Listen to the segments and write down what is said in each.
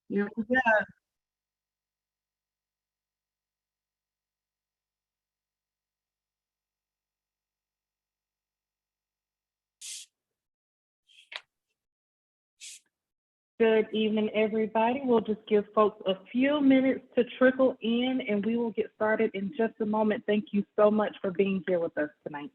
Yeah. Good evening, everybody. We'll just give folks a few minutes to trickle in and we will get started in just a moment. Thank you so much for being here with us tonight.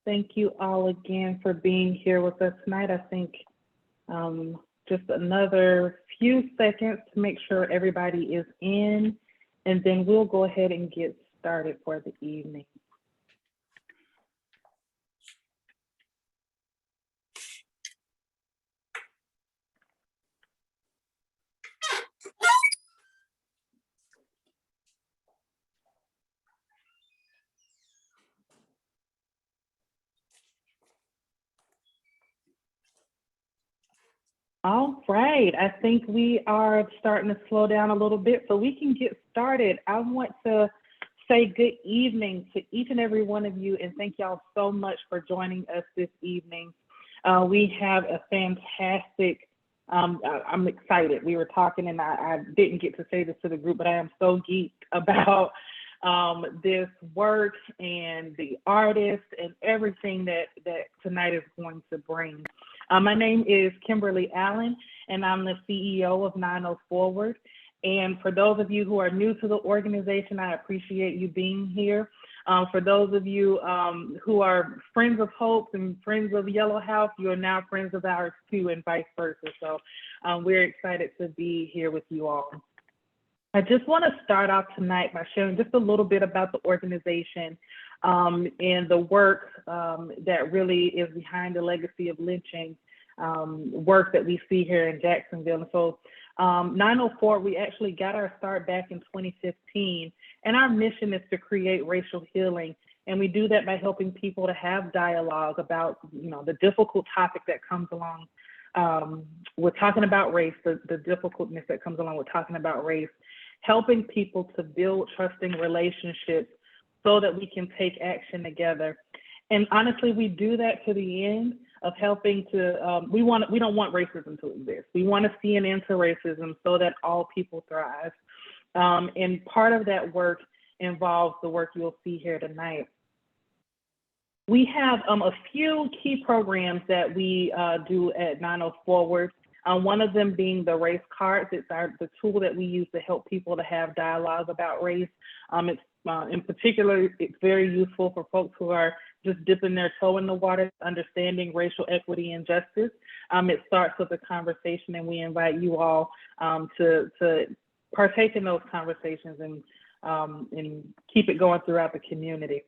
Thank you all again for being here with us tonight. I think um, just another few seconds to make sure everybody is in, and then we'll go ahead and get started for the evening. All right, I think we are starting to slow down a little bit so we can get started. I want to say good evening to each and every one of you and thank y'all so much for joining us this evening. We have a fantastic, I'm excited. We were talking and I didn't get to say this to the group, but I am so geeked about this work and the artist and everything that tonight is going to bring. My name is Kimberly Allen, and I'm the CEO of 90 Forward. And for those of you who are new to the organization, I appreciate you being here. For those of you who are friends of Hope and friends of Yellow House, you are now friends of ours too, and vice versa. So we're excited to be here with you all. I just want to start off tonight by sharing just a little bit about the organization and the work that really is behind the legacy of lynching, work that we see here in Jacksonville. And so 904, we actually got our start back in 2015, and our mission is to create racial healing. And we do that by helping people to have dialogue about, the difficult topic that comes along with talking about race, the difficultness that comes along with talking about race, helping people to build trusting relationships so that we can take action together. And honestly, we do that to the end of helping to, we don't want racism to exist. We want to see an end to racism so that all people thrive. And part of that work involves the work you'll see here tonight. We have a few key programs that we do at 90 Forward. One of them being the race cards. It's the tool that we use to help people to have dialogue about race. It's in particular, it's very useful for folks who are just dipping their toe in the water, understanding racial equity and justice. It starts with a conversation, and we invite you all to partake in those conversations and keep it going throughout the community.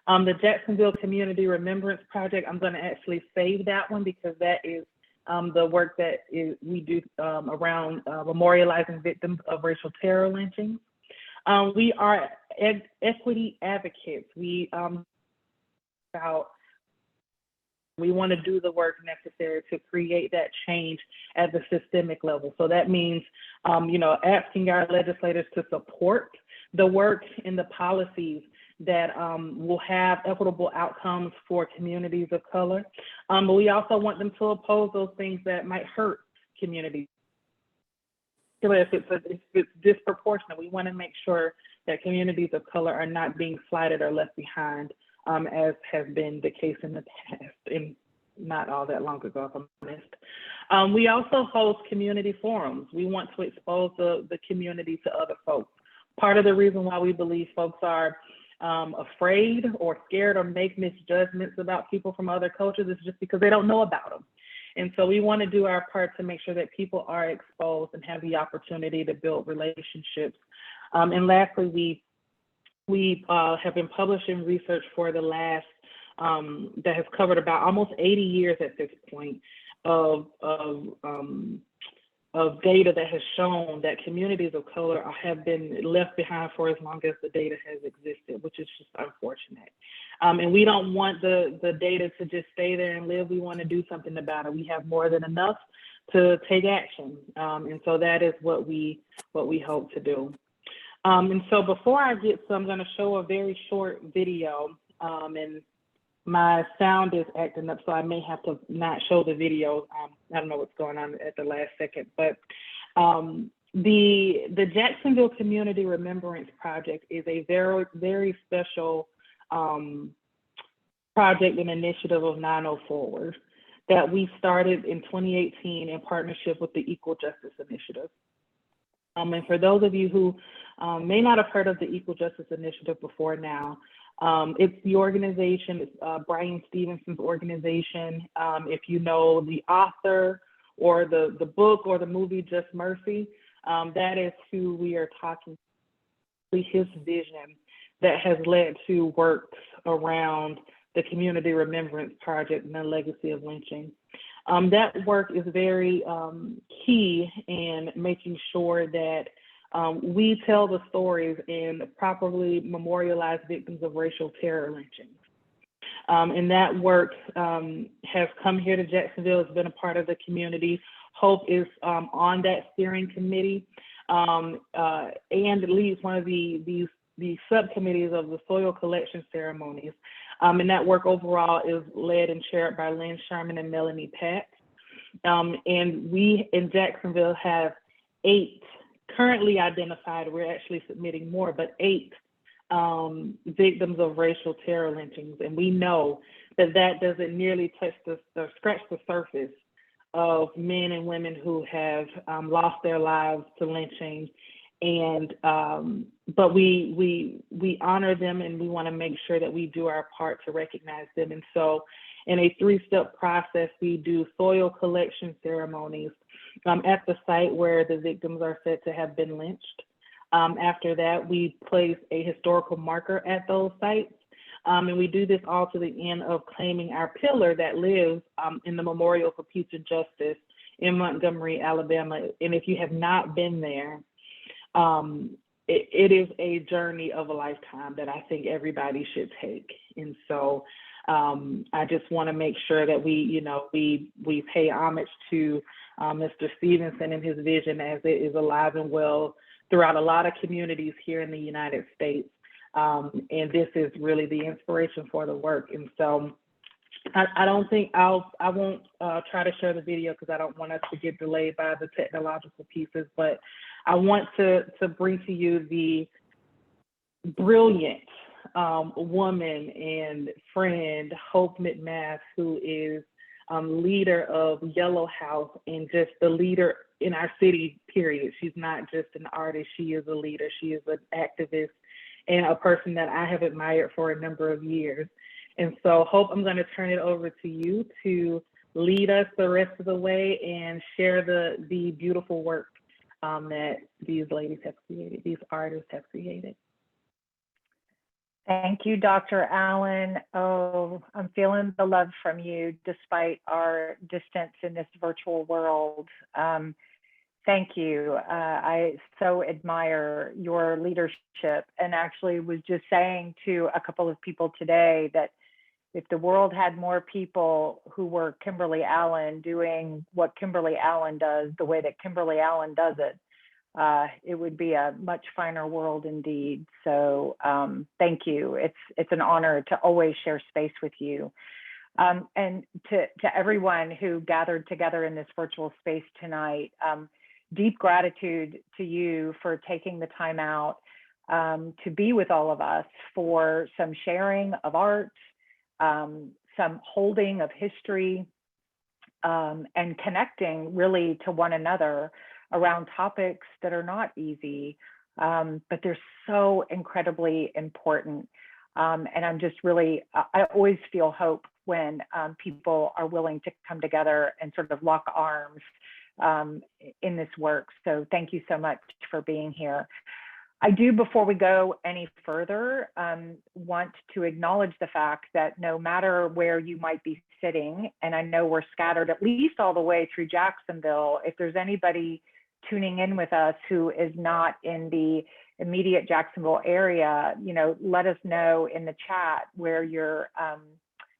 The Jacksonville Community Remembrance Project, I'm going to actually save that one because that is the work that we do around memorializing victims of racial terror lynchings. We are equity advocates. We want to do the work necessary to create that change at the systemic level. So that means, asking our legislators to support the work and the policies that will have equitable outcomes for communities of color. But we also want them to oppose those things that might hurt communities. If it's disproportionate, we want to make sure that communities of color are not being slighted or left behind, as has been the case in the past, and not all that long ago, if I'm honest. We also host community forums. We want to expose the community to other folks. Part of the reason why we believe folks are afraid or scared or make misjudgments about people from other cultures is just because they don't know about them. And so we want to do our part to make sure that people are exposed and have the opportunity to build relationships. And lastly, we have been publishing research for the last, that has covered about almost 80 years at this point of of data that has shown that communities of color have been left behind for as long as the data has existed, which is just unfortunate. And we don't want the data to just stay there and live. We want to do something about it. We have more than enough to take action. And so that is what we hope to do. And so before I get to, I'm going to show a very short video, and my sound is acting up, so I may have to not show the video. I don't know what's going on at the last second, but the Jacksonville Community Remembrance Project is a very, very special project and initiative of 9/0 Forward that we started in 2018 in partnership with the Equal Justice Initiative. And for those of you who may not have heard of the Equal Justice Initiative before now, it's the organization, it's Brian Stevenson's organization. If you know the author or the book or the movie Just Mercy, that is who we are talking to, his vision that has led to works around the Community Remembrance Project and the legacy of lynching. That work is very key in making sure that we tell the stories and properly memorialize victims of racial terror lynchings. And that work has come here to Jacksonville. It's been a part of the community. Hope is on that steering committee and leads one of the subcommittees of the soil collection ceremonies. And that work overall is led and chaired by Lynn Sherman and Melanie Pat. And we in Jacksonville have 8 currently identified. We're actually submitting more, but 8 victims of racial terror lynchings. And we know that that doesn't nearly touch scratch the surface of men and women who have lost their lives to lynching. And but we honor them, and we want to make sure that we do our part to recognize them. And so in a 3-step process, we do soil collection ceremonies at the site where the victims are said to have been lynched. After that, we place a historical marker at those sites. And we do this all to the end of claiming our pillar that lives in the Memorial for Peace and Justice in Montgomery, Alabama. And if you have not been there, it is a journey of a lifetime that I think everybody should take. And so I just want to make sure that we pay homage to Mr. Stevenson and his vision, as it is alive and well throughout a lot of communities here in the United States. And this is really the inspiration for the work. And so I don't think I won't try to share the video because I don't want us to get delayed by the technological pieces, but I want to bring to you the brilliant woman and friend, Hope McMath, who is leader of Yellow House and just the leader in our city, period. She's not just an artist, she is a leader. She is an activist and a person that I have admired for a number of years. And so, Hope, I'm going to turn it over to you to lead us the rest of the way and share the beautiful work that these ladies have created, these artists have created. Thank you, Dr. Allen. Oh, I'm feeling the love from you despite our distance in this virtual world. Thank you. I so admire your leadership, and actually was just saying to a couple of people today that if the world had more people who were Kimberly Allen doing what Kimberly Allen does the way that Kimberly Allen does it, it would be a much finer world indeed. So thank you. It's an honor to always share space with you. And to everyone who gathered together in this virtual space tonight, deep gratitude to you for taking the time out to be with all of us, for some sharing of art, some holding of history, and connecting really to one another around topics that are not easy, but they're so incredibly important. And I'm just really, I always feel hope when people are willing to come together and sort of lock arms in this work. So thank you so much for being here. I do, before we go any further, want to acknowledge the fact that no matter where you might be sitting, and I know we're scattered at least all the way through Jacksonville, if there's anybody tuning in with us who is not in the immediate Jacksonville area, you know, let us know in the chat where you're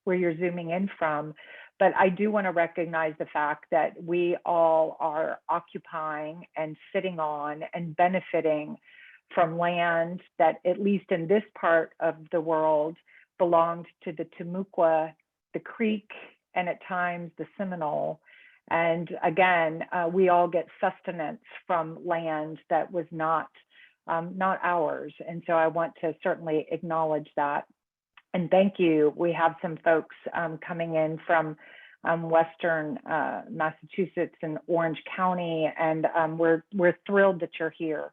zooming in from. But I do want to recognize the fact that we all are occupying and sitting on and benefiting from land that, at least in this part of the world, belonged to the Timucua, the Creek, and at times the Seminole. And again, we all get sustenance from land that was not ours. And so I want to certainly acknowledge that. And thank you. We have some folks coming in from Western Massachusetts and Orange County, and we're thrilled that you're here.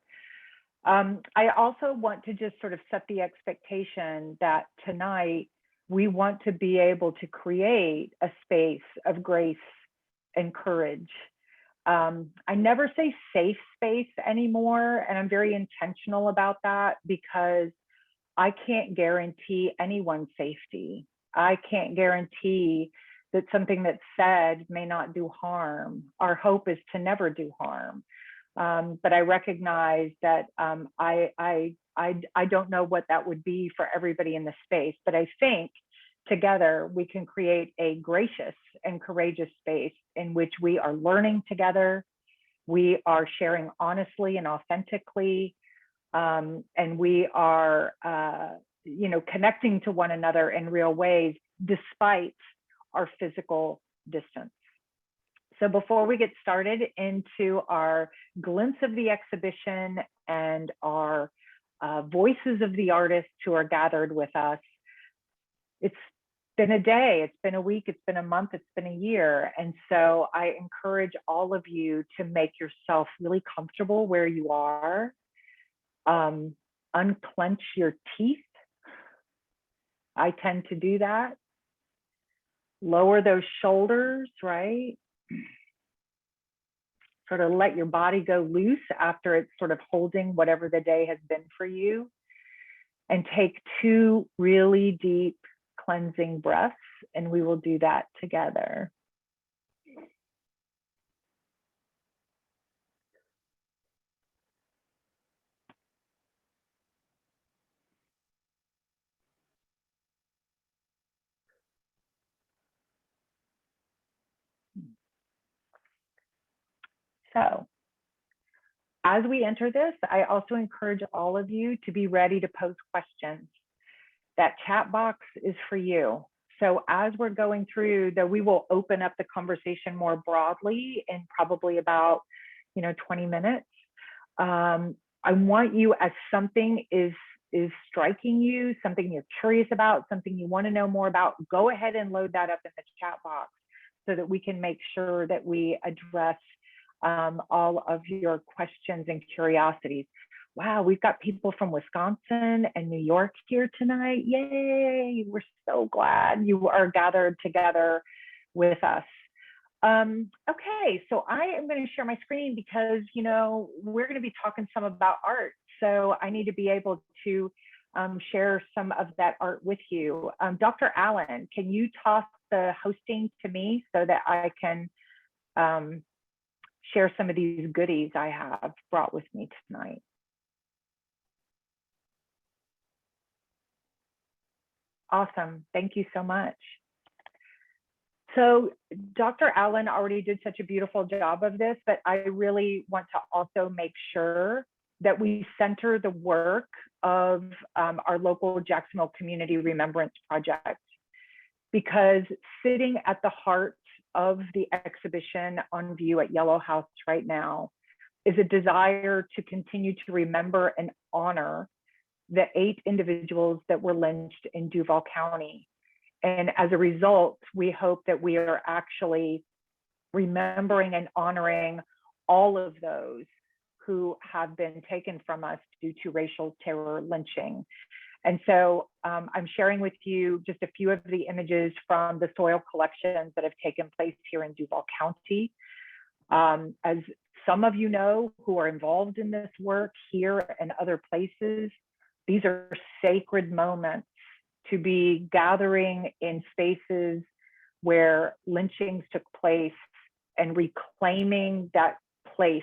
I also want to just sort of set the expectation that tonight we want to be able to create a space of grace and courage. I never say safe space anymore, and I'm very intentional about that because I can't guarantee anyone's safety. I can't guarantee that something that's said may not do harm. Our hope is to never do harm. But I recognize that I don't know what that would be for everybody in the space, but I think together we can create a gracious and courageous space in which we are learning together, we are sharing honestly and authentically, and we are you know, connecting to one another in real ways despite our physical distance. So before we get started into our glimpse of the exhibition and our voices of the artists who are gathered with us, it's been a day, it's been a week, it's been a month, it's been a year. And so I encourage all of you to make yourself really comfortable where you are. Unclench your teeth. I tend to do that. Lower those shoulders, right? Sort of let your body go loose after it's sort of holding whatever the day has been for you. And take 2 really deep cleansing breaths, and we will do that together. So, as we enter this, I also encourage all of you to be ready to pose questions. That chat box is for you. So as we're going through, though, we will open up the conversation more broadly in probably about 20 minutes. I want you, as something is striking you, something you're curious about, something you want to know more about, go ahead and load that up in the chat box so that we can make sure that we address all of your questions and curiosities. Wow, we've got people from Wisconsin and New York here tonight. Yay, we're so glad you are gathered together with us. Okay, so I am going to share my screen because, we're going to be talking some about art. So I need to be able to share some of that art with you. Dr. Allen, can you toss the hosting to me so that I can share some of these goodies I have brought with me tonight? Awesome. Thank you so much. So Dr. Allen already did such a beautiful job of this, but I really want to also make sure that we center the work of our local Jacksonville Community Remembrance Project, because sitting at the heart of the exhibition on view at Yellow House right now is a desire to continue to remember and honor the 8 individuals that were lynched in Duval County. And as a result, we hope that we are actually remembering and honoring all of those who have been taken from us due to racial terror lynching. And so I'm sharing with you just a few of the images from the soil collections that have taken place here in Duval County. As some of you know who are involved in this work here and other places. These are sacred moments to be gathering in spaces where lynchings took place and reclaiming that place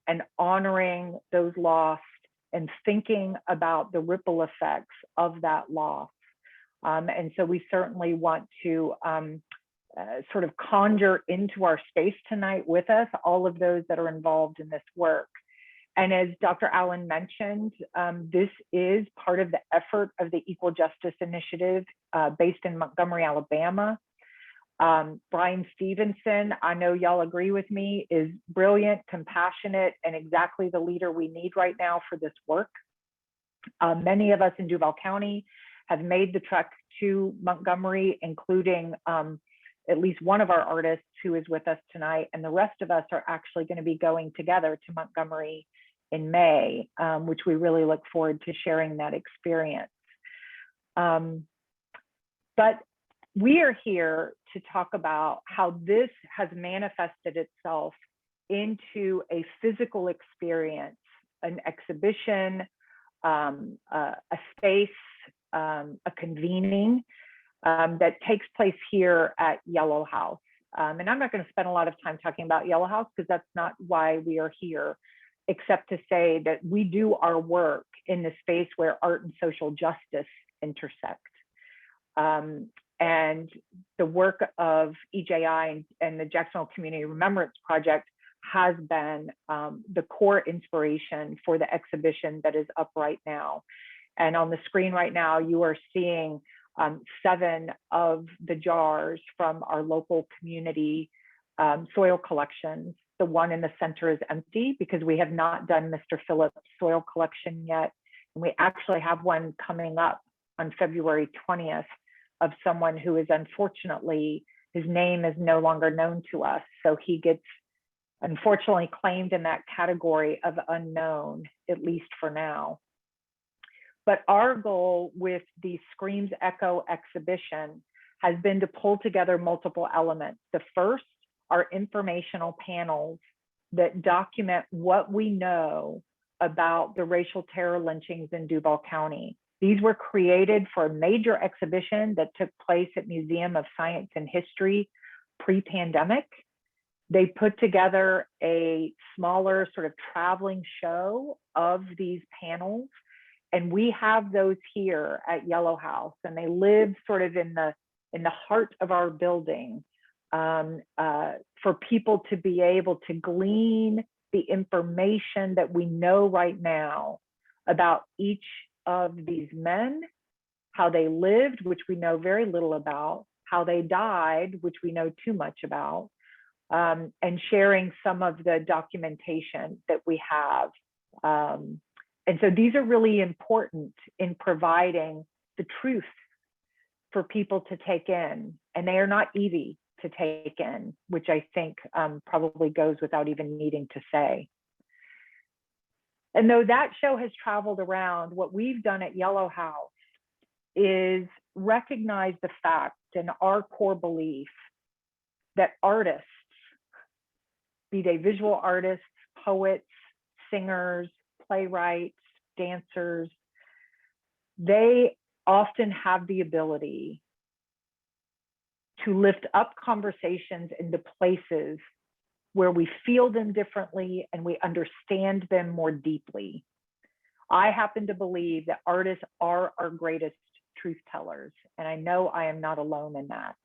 and honoring those lost and thinking about the ripple effects of that loss. And so we certainly want to sort of conjure into our space tonight with us all of those that are involved in this work. And as Dr. Allen mentioned, this is part of the effort of the Equal Justice Initiative based in Montgomery, Alabama. Brian Stevenson, I know y'all agree with me, is brilliant, compassionate, and exactly the leader we need right now for this work. Many of us in Duval County have made the trek to Montgomery, including at least one of our artists who is with us tonight, and the rest of us are actually going to be going together to Montgomery in May, which we really look forward to sharing that experience. But we are here to talk about how this has manifested itself into a physical experience, an exhibition, a space, a convening that takes place here at Yellow House. And I'm not going to spend a lot of time talking about Yellow House because that's not why we are here, except to say that we do our work in the space where art and social justice intersect. And the work of EJI and the Jacksonville Community Remembrance Project has been the core inspiration for the exhibition that is up right now. And on the screen right now, you are seeing 7 of the jars from our local community soil collections. The one in the center is empty because we have not done Mr. Phillips' soil collection yet. And we actually have one coming up on February 20th of someone who is unfortunately, his name is no longer known to us. So he gets unfortunately claimed in that category of unknown, at least for now. But our goal with the Screams Echo exhibition has been to pull together multiple elements. The first are informational panels that document what we know about the racial terror lynchings in Duval County. These were created for a major exhibition that took place at Museum of Science and History pre-pandemic. They put together a smaller sort of traveling show of these panels. And we have those here at Yellow House, and they live sort of in the heart of our building for people to be able to glean the information that we know right now about each of these men, how they lived, which we know very little about, how they died, which we know too much about, and sharing some of the documentation that we have. And so these are really important in providing the truth for people to take in, and they are not easy to take in, which I think probably goes without even needing to say. And though that show has traveled around, what we've done at Yellow House is recognize the fact and our core belief that artists, be they visual artists, poets, singers, playwrights, dancers, they often have the ability to lift up conversations into places where we feel them differently and we understand them more deeply. I happen to believe that artists are our greatest truth tellers, and I know I am not alone in that.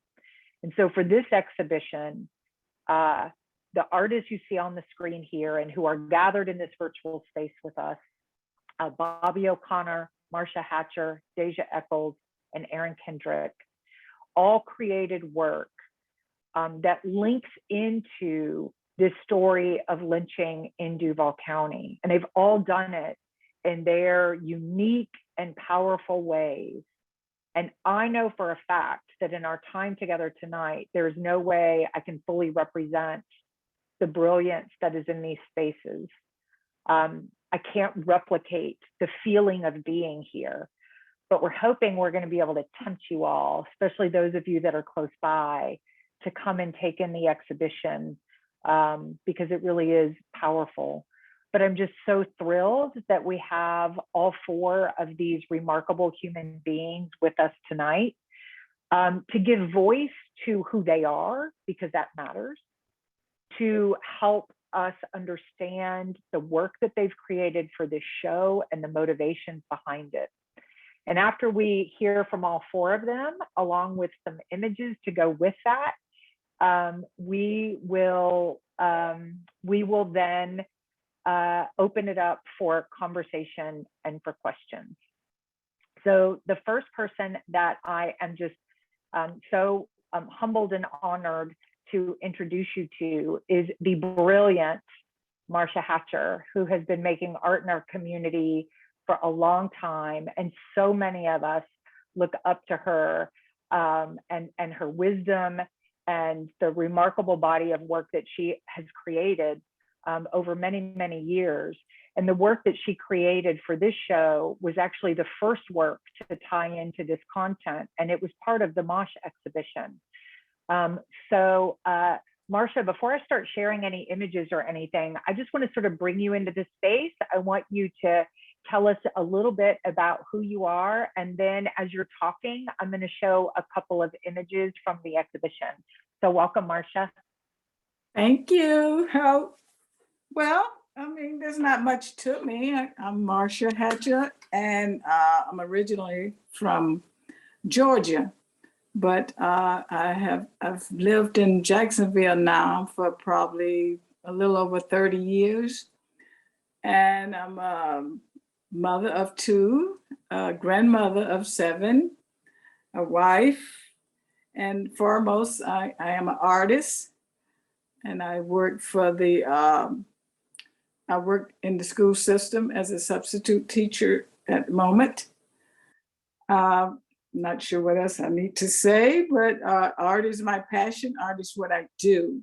And so for this exhibition, the artists you see on the screen here and who are gathered in this virtual space with us, Bobby O'Connor, Marcia Hatcher, Deja Eccles, and Aaron Kendrick, all created work that links into this story of lynching in Duval County. And they've all done it in their unique and powerful ways. And I know for a fact that in our time together tonight, there is no way I can fully represent the brilliance that is in these spaces. I can't replicate the feeling of being here, but we're hoping we're going to be able to tempt you all, especially those of you that are close by, to come and take in the exhibition because it really is powerful. But I'm just so thrilled that we have all four of these remarkable human beings with us tonight, to give voice to who they are, because that matters, to help us understand the work that they've created for this show and the motivations behind it. And after we hear from all four of them, along with some images to go with that, we will then open it up for conversation and for questions. So the first person that I am just so humbled and honored to introduce you to is the brilliant Marcia Hatcher, who has been making art in our community for a long time. And so many of us look up to her and her wisdom and the remarkable body of work that she has created over many, many years. And the work that she created for this show was actually the first work to tie into this content, and it was part of the Mosh exhibition. So Marcia, before I start sharing any images or anything, I just want to sort of bring you into this space. I want you to tell us a little bit about who you are. And then as you're talking, I'm going to show a couple of images from the exhibition. So welcome, Marcia. Thank you. Well, I mean, there's not much to me. I'm Marcia Hatcher, and I'm originally from Georgia, but I've lived in Jacksonville now for probably a little over 30 years, and I'm a mother of two, a grandmother of 7, a wife, and foremost, I am an artist, and I work for I work in the school system as a substitute teacher at the moment. Not sure what else I need to say, but art is my passion. Art is what I do.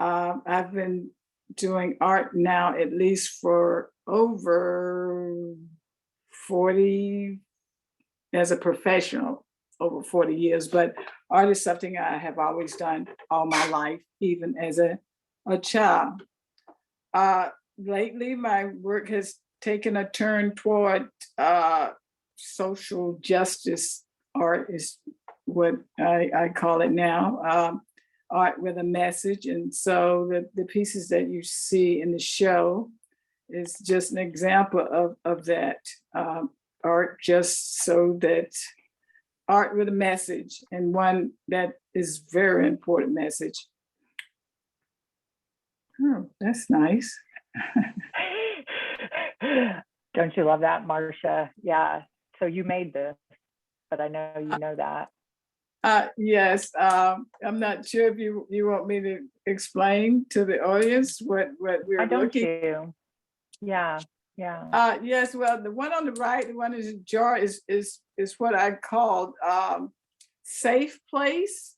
I've been doing art now at least for over 40, as a professional, over 40 years, but art is something I have always done all my life, even as a child. Lately, my work has taken a turn toward social justice art, is what I call it now, art with a message. And so the pieces that you see in the show is just an example of that. Art just so that art with a message, and one that is very important message. Oh, that's nice. Don't you love that, Marcia? Yeah. So you made this, but I know you know that. Yes. I'm not sure if you want me to explain to the audience what we're looking. You? Yeah. Yes. Well, the one on the right, the one is a jar, is what I called safe place.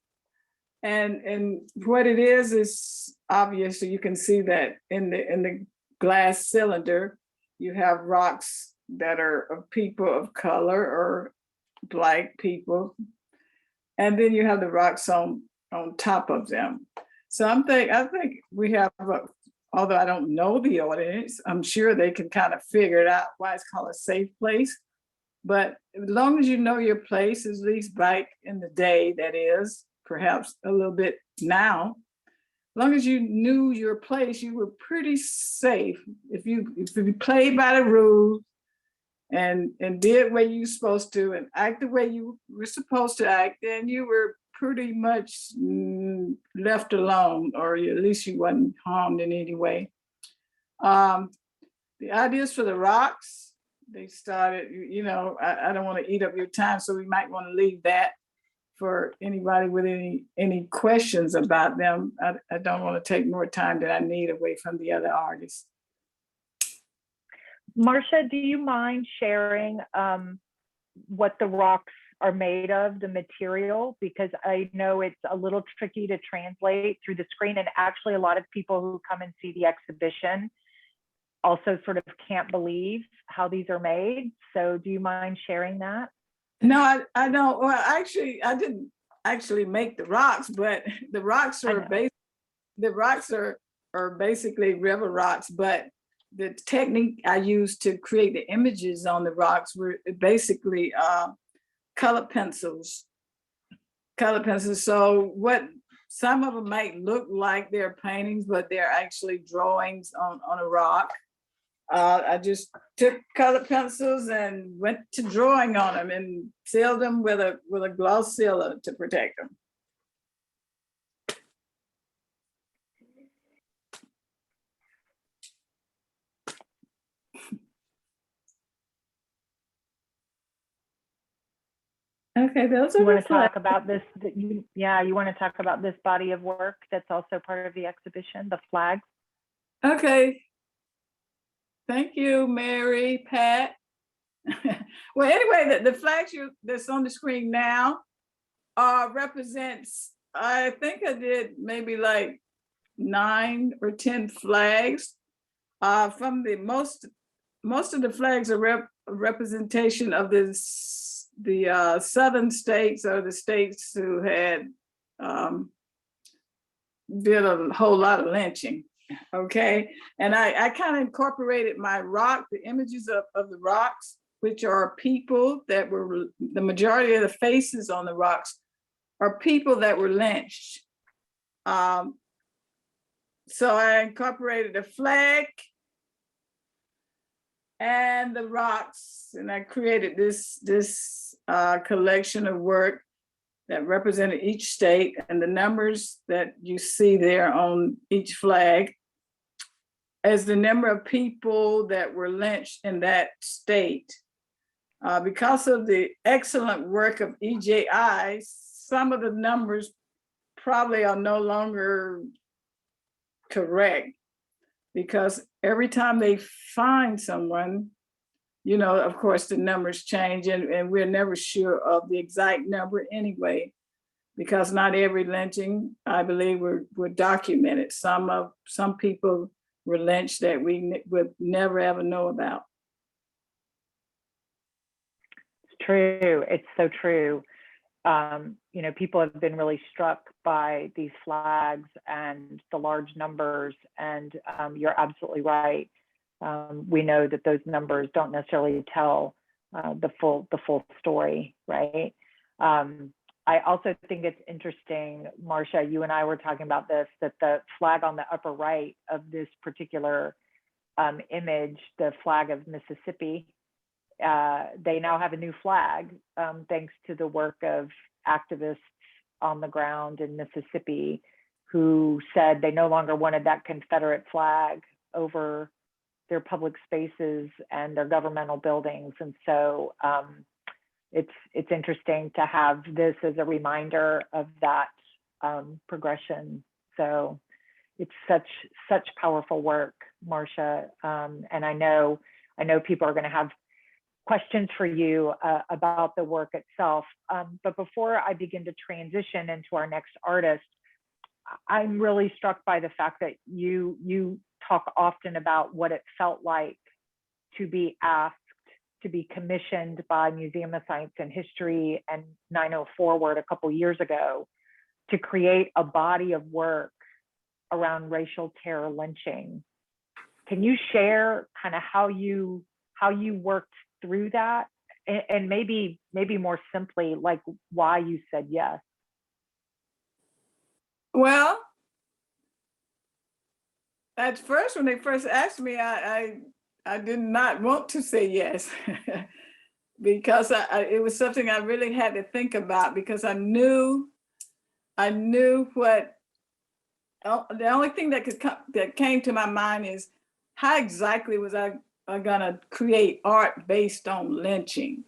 And what it is obviously you can see that in the glass cylinder, you have rocks that are of people of color or Black people, and then you have the rocks on top of them. So I think we have, although I don't know the audience, I'm sure they can kind of figure it out why it's called a safe place. But as long as you know your place, at least back in the day, that is, perhaps a little bit now, as long as you knew your place, you were pretty safe. If you played by the rules and did what you were supposed to and act the way you were supposed to act, then you were pretty much left alone, or at least you wasn't harmed in any way. The ideas for the rocks, they started, I don't want to eat up your time, so we might want to leave that for anybody with any questions about them. I don't want to take more time than I need away from the other artists. Marcia, do you mind sharing what the rocks are made of, the material? Because I know it's a little tricky to translate through the screen, and actually a lot of people who come and see the exhibition also sort of can't believe how these are made. So do you mind sharing that? No, I don't. Well, actually, I didn't actually make the rocks, but the rocks are based the rocks are basically river rocks, but the technique I used to create the images on the rocks were basically color pencils. So what some of them might look like they're paintings, but they're actually drawings on a rock. I just took colored pencils and went to drawing on them and sealed them with a gloss sealer to protect them. Okay, those are You want the to flags. talk about this? You want to talk about this body of work that's also part of the exhibition, the flags? Okay. Thank you, Mary, Pat. Well, anyway, the flags that's on the screen now represents, I think I did maybe like 9 or 10 flags. From the most of the flags are a representation of the southern states, or the states who had did a whole lot of lynching. Okay, and I kind of incorporated the images of the rocks, which are people that were, the majority of the faces on the rocks are people that were lynched. So I incorporated the flag and the rocks, and I created this collection of work that represented each state, and the numbers that you see there on each flag as the number of people that were lynched in that state. Because of the excellent work of EJI, some of the numbers probably are no longer correct, because every time they find someone, you know, of course, the numbers change, and we're never sure of the exact number anyway, because not every lynching, I believe, were documented. Some people were lynched that we would never ever know about. It's true. It's so true. You know, people have been really struck by these flags and the large numbers, and you're absolutely right. We know that those numbers don't necessarily tell the full story, right? I also think it's interesting, Marcia, you and I were talking about this, that the flag on the upper right of this particular image, the flag of Mississippi, they now have a new flag thanks to the work of activists on the ground in Mississippi who said they no longer wanted that Confederate flag over their public spaces and their governmental buildings. And so it's interesting to have this as a reminder of that progression. So it's such powerful work, Marcia. And I know people are going to have questions for you about the work itself. But before I begin to transition into our next artist, I'm really struck by the fact that you talk often about what it felt like to be asked to be commissioned by Museum of Science and History and 904 Forward a couple years ago to create a body of work around racial terror lynching. Can you share kind of how you worked through that, and maybe more simply, like why you said yes? Well, at first, when they first asked me, I did not want to say yes because it was something I really had to think about, because I knew what, the only thing that came to my mind is how exactly was I gonna create art based on lynching.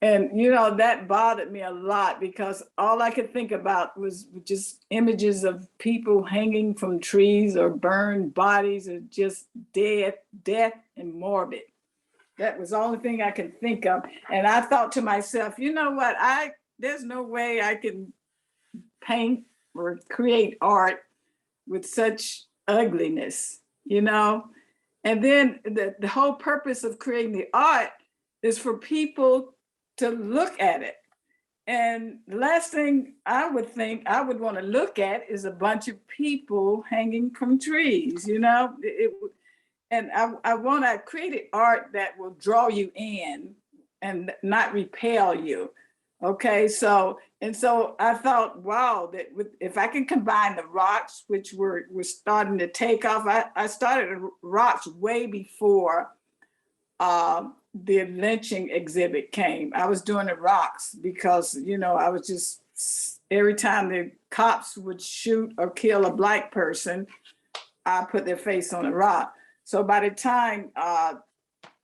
And you know, that bothered me a lot, because all I could think about was just images of people hanging from trees or burned bodies, or just death and morbid. That was the only thing I could think of. And I thought to myself, you know what, there's no way I can paint or create art with such ugliness, you know? And then the whole purpose of creating the art is for people to look at it And the last thing I would think I would want to look at is a bunch of people hanging from trees, you know? And I created art that will draw you in and not repel you. Okay, so I thought, wow, if I can combine the rocks, which were starting to take off. I started rocks way before the lynching exhibit came. I was doing the rocks because, you know, I was just, every time the cops would shoot or kill a Black person, I put their face on a rock. So by the time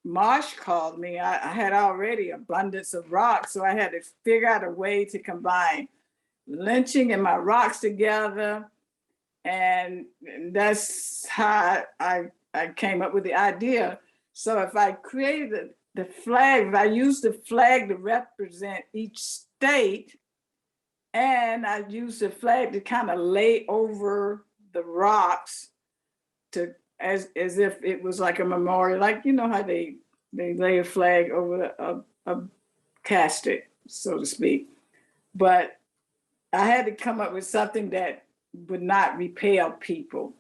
Marsh called me, I had already abundance of rocks. So I had to figure out a way to combine lynching and my rocks together. And that's how I came up with the idea. So if I created the flag, if I used the flag to represent each state, and I used the flag to kind of lay over the rocks to as if it was like a memorial, like you know how they lay a flag over a casket, so to speak. But I had to come up with something that would not repel people.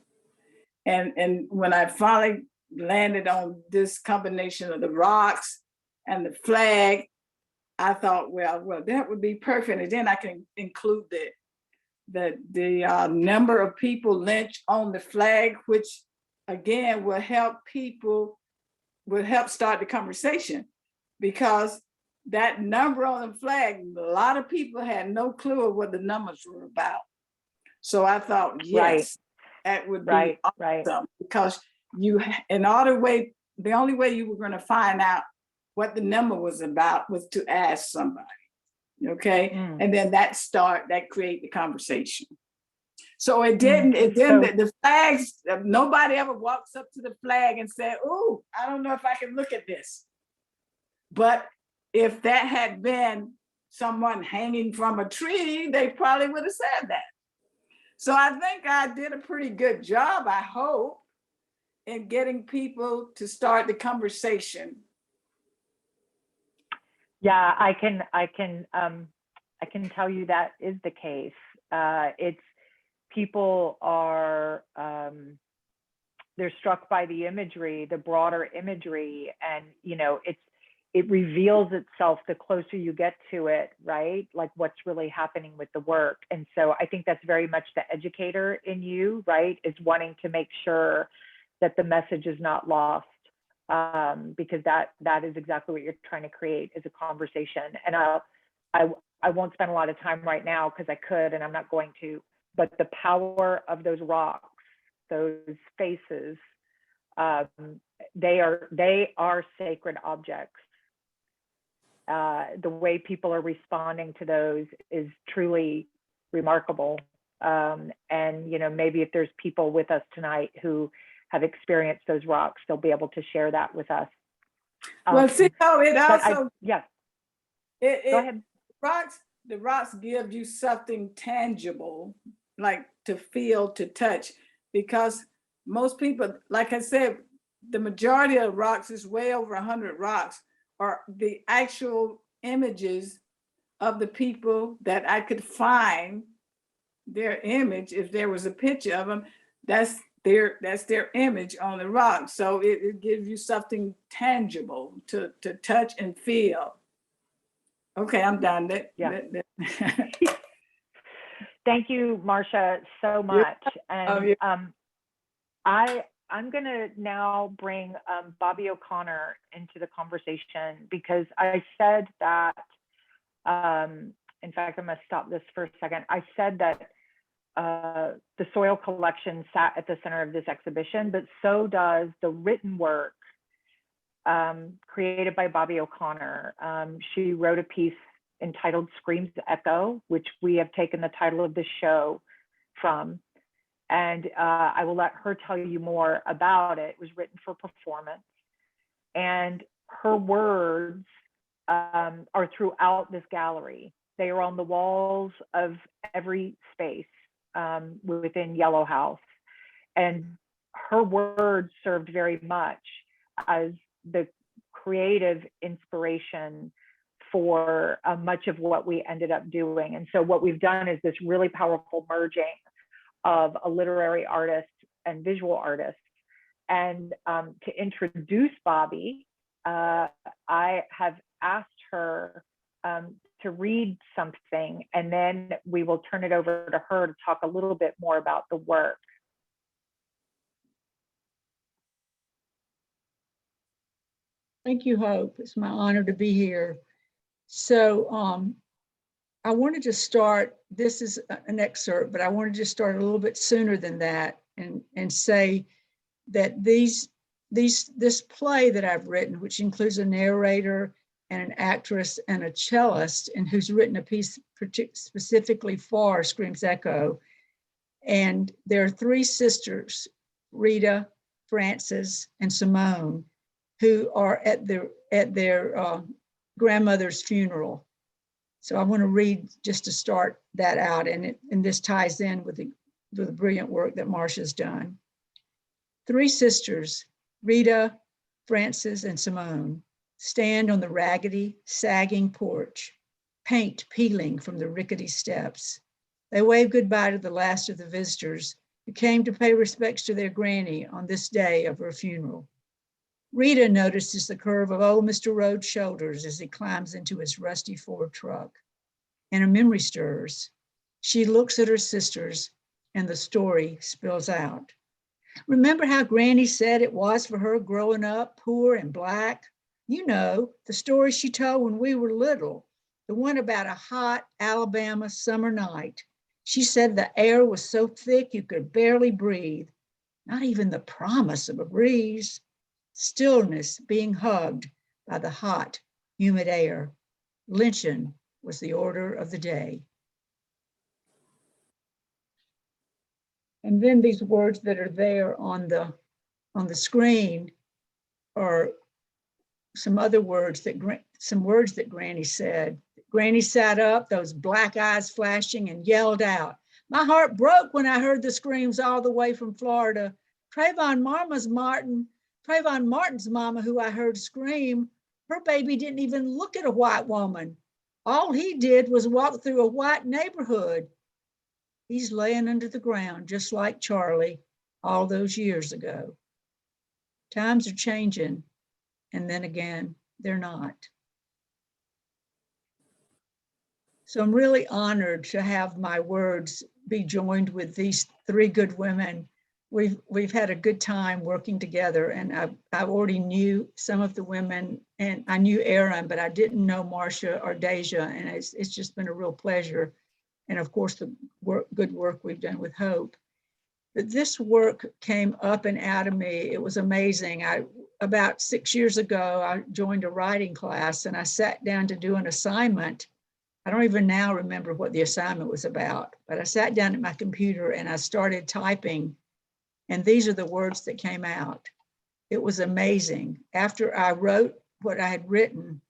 And when I finally landed on this combination of the rocks and the flag, I thought, well, that would be perfect. And then I can include the number of people lynched on the flag, which again will help start the conversation, because that number on the flag, a lot of people had no clue of what the numbers were about. So I thought, yes, that would be awesome, because the only way you were going to find out what the number was about was to ask somebody. Okay. And then that create the conversation. So the flags, nobody ever walks up to the flag and said, oh, I don't know if I can look at this. But if that had been someone hanging from a tree, they probably would have said that. So I think I did a pretty good job, I hope, in getting people to start the conversation. Yeah, I can tell you that is the case. It's people are they're struck by the imagery, the broader imagery, and you know it reveals itself the closer you get to it, right? Like what's really happening with the work. And so I think that's very much the educator in you, right? Is wanting to make sure that the message is not lost, because that is exactly what you're trying to create, is a conversation. And I won't spend a lot of time right now because I could, and I'm not going to, but the power of those rocks, those faces, they are sacred objects. The way people are responding to those is truly remarkable. And you know, maybe if there's people with us tonight who have experienced those rocks, they'll be able to share that with us. Well, see how it also, go ahead. The rocks give you something tangible, like to feel, to touch, because most people, like I said, the majority of rocks is way over 100 rocks are the actual images of the people that I could find their image. If there was a picture of them, that's their image on the rock. So it gives you something tangible to touch and feel. Okay, I'm done. Thank you, Marcia, so much. And I'm going to now bring Bobby O'Connor into the conversation, because I said that, in fact, I'm going to stop this for a second. I said that the soil collection sat at the center of this exhibition, but so does the written work created by Bobby O'Connor. She wrote a piece entitled Screams Echo, which we have taken the title of the show from. And I will let her tell you more about it. It was written for performance. And her words are throughout this gallery. They are on the walls of every space within Yellow House. And her words served very much as the creative inspiration for much of what we ended up doing. And so what we've done is this really powerful merging of a literary artist and visual artist. And to introduce Bobby, I have asked her to read something, and then we will turn it over to her to talk a little bit more about the work. Thank you, Hope. It's my honor to be here. So I wanted to start, this is an excerpt, but I wanted to start a little bit sooner than that and say that this play that I've written, which includes a narrator and an actress and a cellist, and who's written a piece specifically for Screams Echo. And there are three sisters, Rita, Frances, and Simone, who are at their grandmother's funeral. So I want to read just to start that out, and this ties in with the brilliant work that Marcia's done. Three sisters, Rita, Frances, and Simone, stand on the raggedy, sagging porch, paint peeling from the rickety steps. They wave goodbye to the last of the visitors who came to pay respects to their granny on this day of her funeral. Rita notices the curve of old Mr. Rhodes' shoulders as he climbs into his rusty Ford truck, and a memory stirs. She looks at her sisters, and the story spills out. Remember how Granny said it was for her growing up poor and black? You know, the story she told when we were little, the one about a hot Alabama summer night. She said the air was so thick you could barely breathe, not even the promise of a breeze. Stillness being hugged by the hot, humid air. Lynching was the order of the day. And then these words that are there on the screen are some other words that Granny said. Granny sat up, those black eyes flashing, and yelled out, "My heart broke when I heard the screams all the way from Florida. Trayvon Martin's mama, who I heard scream, her baby didn't even look at a white woman. All he did was walk through a white neighborhood. He's laying under the ground, just like Charlie all those years ago." Times are changing, and then again, they're not. So I'm really honored to have my words be joined with these three good women. We've had a good time working together, and I already knew some of the women, and I knew Erin, but I didn't know Marcia or Deja, and it's just been a real pleasure. And of course, the good work we've done with Hope. But this work came up and out of me. It was amazing. About 6 years ago, I joined a writing class, and I sat down to do an assignment. I don't even now remember what the assignment was about, but I sat down at my computer and I started typing, and these are the words that came out. It was amazing. After I wrote what I had written,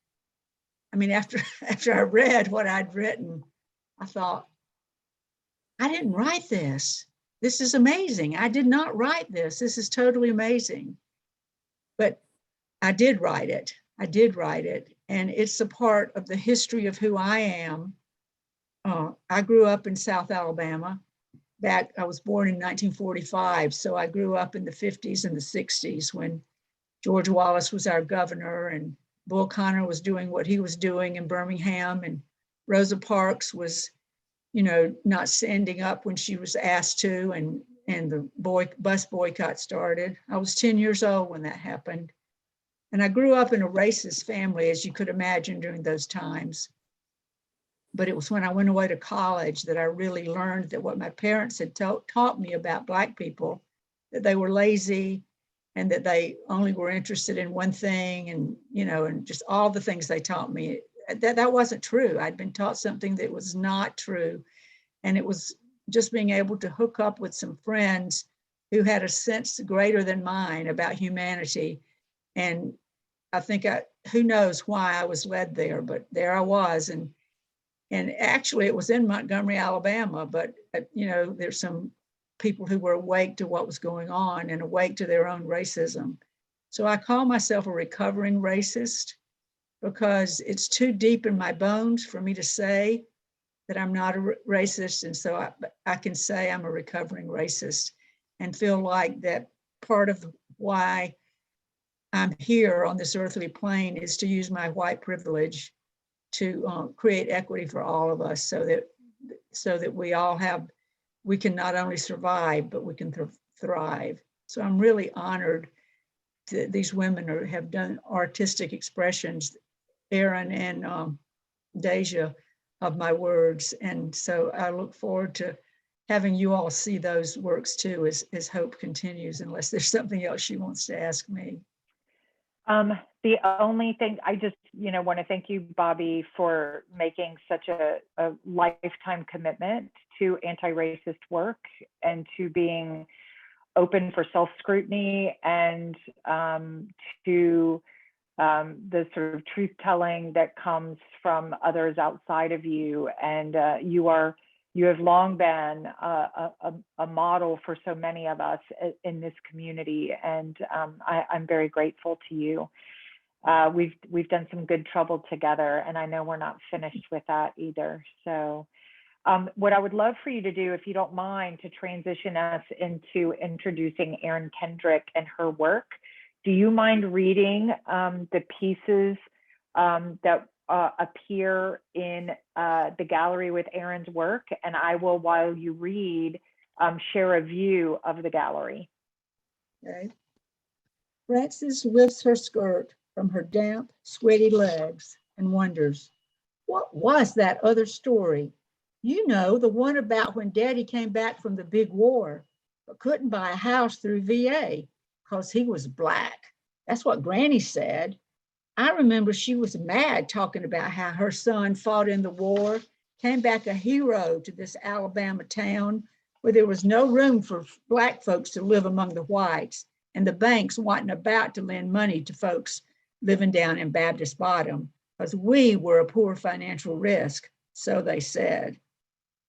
after I read what I'd written, I thought, I didn't write this. This is amazing. I did not write this. This is totally amazing. But I did write it. And it's a part of the history of who I am. I grew up in South Alabama. I was born in 1945, so I grew up in the 50s and the 60s when George Wallace was our governor and Bull Connor was doing what he was doing in Birmingham, and Rosa Parks was, not standing up when she was asked to, and the bus boycott started. I was 10 years old when that happened. And I grew up in a racist family, as you could imagine, during those times. But it was when I went away to college that I really learned that what my parents had taught me about Black people, that they were lazy and that they only were interested in one thing, and, and just all the things they taught me, that wasn't true. I'd been taught something that was not true. And it was just being able to hook up with some friends who had a sense greater than mine about humanity. And I think who knows why I was led there, but there I was. And actually it was in Montgomery, Alabama, but there's some people who were awake to what was going on and awake to their own racism. So I call myself a recovering racist. because it's too deep in my bones for me to say that I'm not a racist. And so I can say I'm a recovering racist and feel like that part of why I'm here on this earthly plane is to use my white privilege to create equity for all of us, so that we can not only survive, but we can thrive. So I'm really honored that these women have done artistic expressions, Erin and Deja, of my words. And so I look forward to having you all see those works too, as Hope continues, unless there's something else she wants to ask me. The only thing I just, want to thank you, Bobby, for making such a lifetime commitment to anti-racist work and to being open for self-scrutiny and to the sort of truth telling that comes from others outside of you. And you have long been a model for so many of us in this community. And I'm very grateful to you. We've done some good trouble together, and I know we're not finished with that either. So what I would love for you to do, if you don't mind, to transition us into introducing Erin Kendrick and her work. Do you mind reading the pieces that appear in the gallery with Erin's work? And I will, while you read, share a view of the gallery. Okay. Frances lifts her skirt from her damp, sweaty legs and wonders, what was that other story? You know, the one about when Daddy came back from the big war, but couldn't buy a house through VA because he was Black. That's what Granny said. I remember she was mad talking about how her son fought in the war, came back a hero to this Alabama town where there was no room for Black folks to live among the whites, and the banks wasn't about to lend money to folks living down in Baptist Bottom, because we were a poor financial risk, so they said.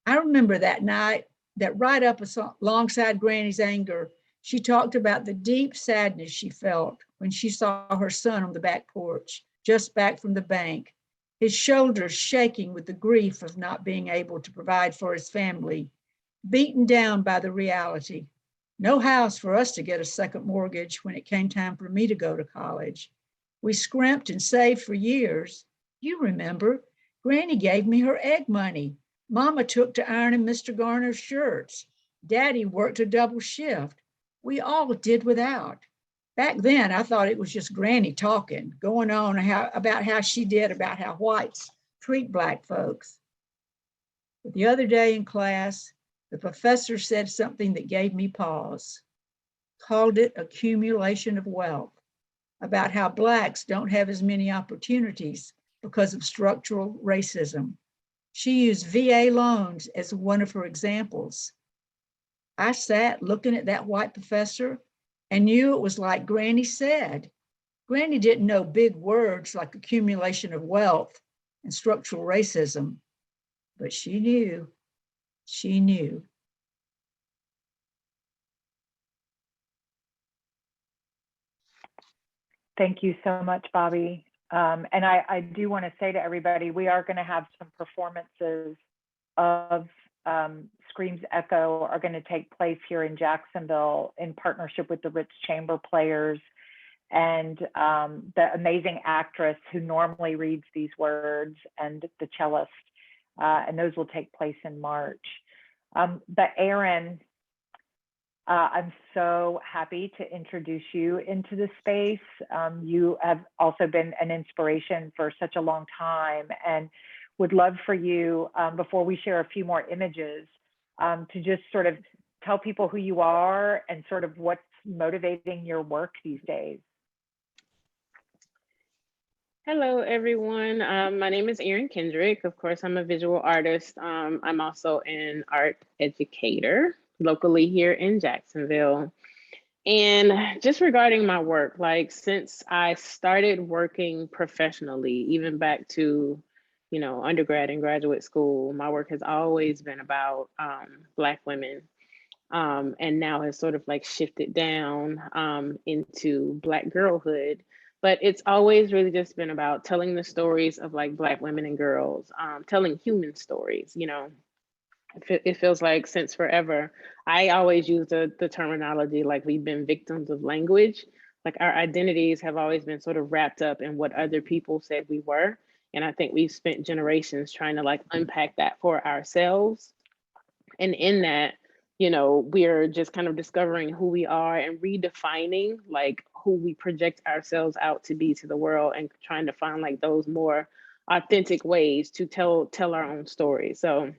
I remember that night that right up alongside Granny's anger, she talked about the deep sadness she felt when she saw her son on the back porch, just back from the bank, his shoulders shaking with the grief of not being able to provide for his family, beaten down by the reality. No house for us to get a second mortgage when it came time for me to go to college. We scrimped and saved for years. You remember, Granny gave me her egg money. Mama took to ironing Mr. Garner's shirts. Daddy worked a double shift. We all did without. Back then, I thought it was just Granny talking, going on about how she did about how whites treat Black folks. But the other day in class, the professor said something that gave me pause, called it accumulation of wealth, about how Blacks don't have as many opportunities because of structural racism. She used VA loans as one of her examples. I sat looking at that white professor and knew it was like Granny said. Granny didn't know big words like accumulation of wealth and structural racism, but she knew. She knew. Thank you so much, Bobby. And I do want to say to everybody, we are going to have some performances of Scream's Echo are going to take place here in Jacksonville in partnership with the Ritz Chamber Players and the amazing actress who normally reads these words and the cellist. And those will take place in March. But Erin, I'm so happy to introduce you into this space. You have also been an inspiration for such a long time, and would love for you, before we share a few more images, to just sort of tell people who you are and sort of what's motivating your work these days. Hello, everyone. My name is Erin Kendrick. Of course, I'm a visual artist. I'm also an art educator locally here in Jacksonville. And just regarding my work, like since I started working professionally, even back to, undergrad and graduate school, my work has always been about Black women. And now has sort of like shifted down into Black girlhood. But it's always really just been about telling the stories of like Black women and girls, telling human stories, you know. It feels like since forever, I always use the terminology like we've been victims of language. Like our identities have always been sort of wrapped up in what other people said we were. And I think we've spent generations trying to like unpack that for ourselves. And in that, you know, we're just kind of discovering who we are and redefining like who we project ourselves out to be to the world, and trying to find like those more authentic ways to tell our own story. So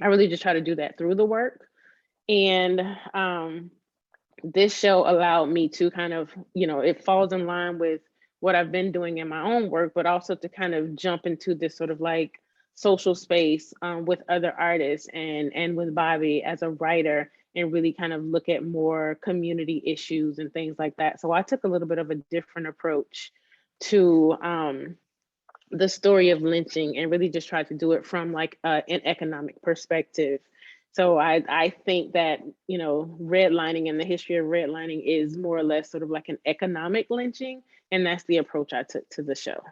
I really just try to do that through the work. And this show allowed me to kind of, you know, it falls in line with what I've been doing in my own work, but also to kind of jump into this sort of like social space with other artists and with Bobby as a writer, and really kind of look at more community issues and things like that. So I took a little bit of a different approach to the story of lynching, and really just tried to do it from like an economic perspective. So I think that, you know, redlining and the history of redlining is more or less sort of like an economic lynching. And that's the approach I took to the show.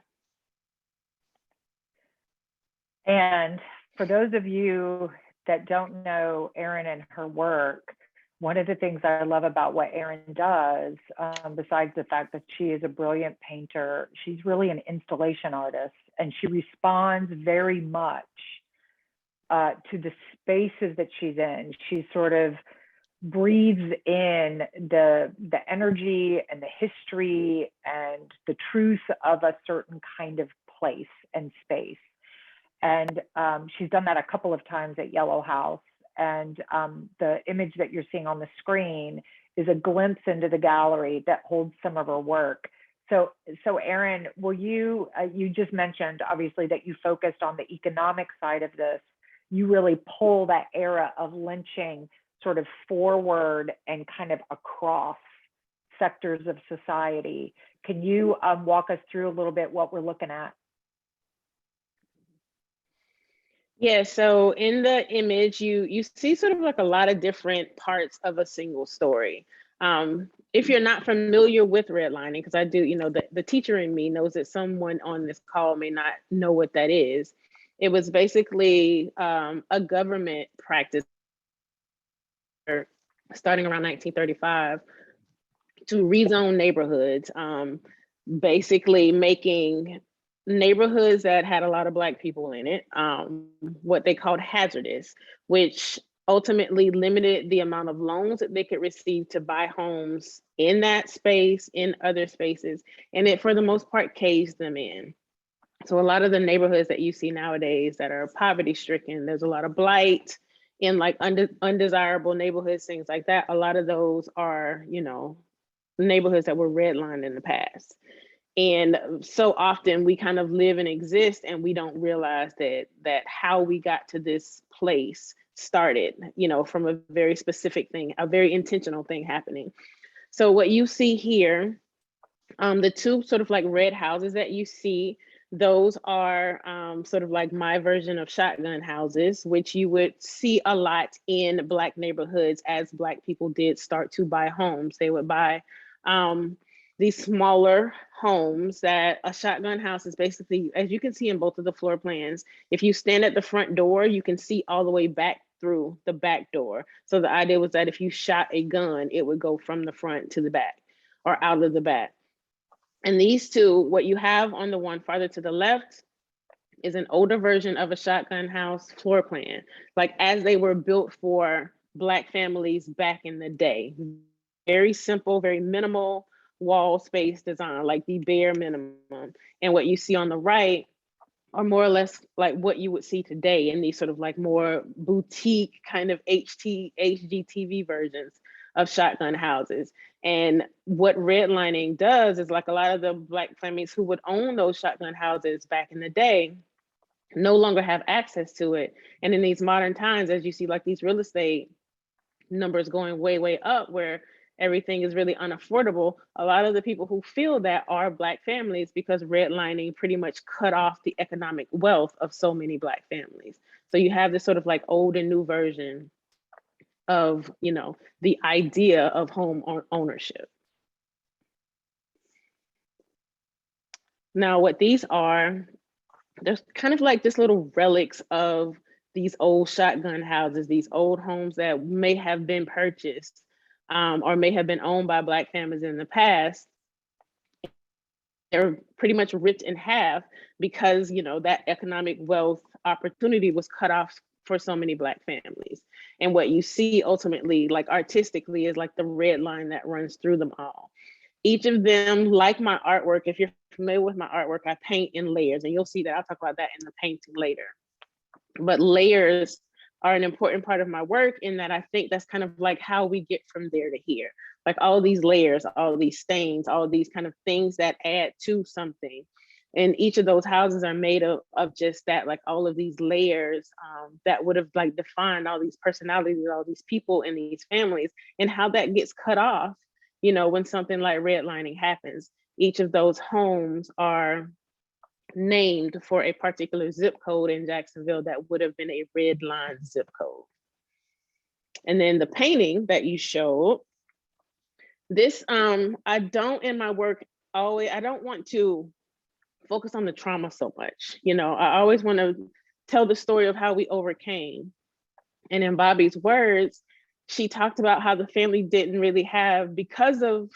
And for those of you that don't know Erin and her work, one of the things I love about what Erin does, besides the fact that she is a brilliant painter, she's really an installation artist, and she responds very much to the spaces that she's in. She sort of breathes in the energy and the history and the truth of a certain kind of place and space. And she's done that a couple of times at Yellow House. And the image that you're seeing on the screen is a glimpse into the gallery that holds some of her work. So Erin, will you, you just mentioned obviously that you focused on the economic side of this. You really pull that era of lynching sort of forward and kind of across sectors of society. Can you walk us through a little bit what we're looking at? Yeah, so in the image, you see sort of like a lot of different parts of a single story. If you're not familiar with redlining, because I do, you know, the teacher in me knows that someone on this call may not know what that is. It was basically a government practice starting around 1935 to rezone neighborhoods, basically making neighborhoods that had a lot of Black people in it, what they called hazardous, which ultimately limited the amount of loans that they could receive to buy homes in that space, in other spaces, and it for the most part caged them in. So a lot of the neighborhoods that you see nowadays that are poverty stricken, there's a lot of blight in like undesirable neighborhoods, things like that. A lot of those are, you know, neighborhoods that were redlined in the past. And so often we kind of live and exist, and we don't realize that how we got to this place started, you know, from a very specific thing, a very intentional thing happening. So what you see here, the two sort of like red houses that you see, those are sort of like my version of shotgun houses, which you would see a lot in Black neighborhoods as Black people did start to buy homes. They would buy these smaller homes. That a shotgun house is basically, as you can see in both of the floor plans, if you stand at the front door, you can see all the way back through the back door. So the idea was that if you shot a gun, it would go from the front to the back or out of the back. And these two, what you have on the one farther to the left is an older version of a shotgun house floor plan, like as they were built for Black families back in the day. Very simple, very minimal wall space design, like the bare minimum. And what you see on the right are more or less like what you would see today in these sort of like more boutique kind of HGTV versions of shotgun houses. And what redlining does is, like, a lot of the Black families who would own those shotgun houses back in the day no longer have access to it. And in these modern times, as you see like these real estate numbers going way, way up, where everything is really unaffordable, a lot of the people who feel that are Black families, because redlining pretty much cut off the economic wealth of so many Black families. So you have this sort of like old and new version of, you know, the idea of home ownership. Now, what these are, they're kind of like just little relics of these old shotgun houses, these old homes that may have been purchased or may have been owned by Black families in the past. They're pretty much ripped in half because, you know, that economic wealth opportunity was cut off for so many Black families. And what you see ultimately, like artistically, is like the red line that runs through them all. Each of them, like my artwork, if you're familiar with my artwork, I paint in layers, and you'll see that. I'll talk about that in the painting later. But layers are an important part of my work in that I think that's kind of like how we get from there to here. Like all these layers, all these stains, all these kind of things that add to something. And each of those houses are made of just that, like all of these layers that would have like defined all these personalities, all these people in these families, and how that gets cut off, you know, when something like redlining happens. Each of those homes are named for a particular zip code in Jacksonville that would have been a red line zip code. And then the painting that you showed, this, I don't in my work always, I don't want to focus on the trauma so much. You know, I always want to tell the story of how we overcame. And in Bobby's words, she talked about how the family didn't really have, because of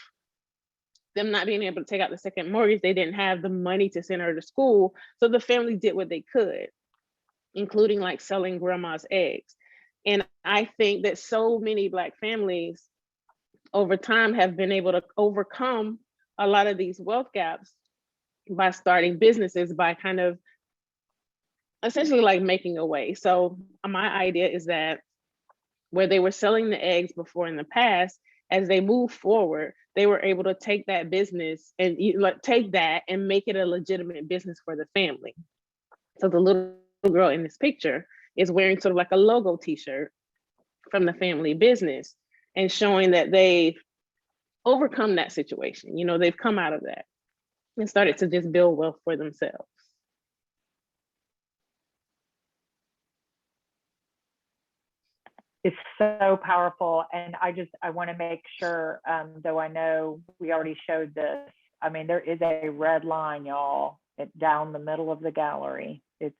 them not being able to take out the second mortgage, they didn't have the money to send her to school. So the family did what they could, including like selling grandma's eggs. And I think that so many Black families over time have been able to overcome a lot of these wealth gaps by starting businesses, by kind of essentially like making a way. So my idea is that where they were selling the eggs before in the past, as they move forward, they were able to take that business and take that and make it a legitimate business for the family. So the little girl in this picture is wearing sort of like a logo t-shirt from the family business and showing that they've overcome that situation. You know, they've come out of that and started to just build wealth for themselves. It's so powerful. And I want to make sure, though I know we already showed this, I mean, there is a red line, y'all, down the middle of the gallery. It's,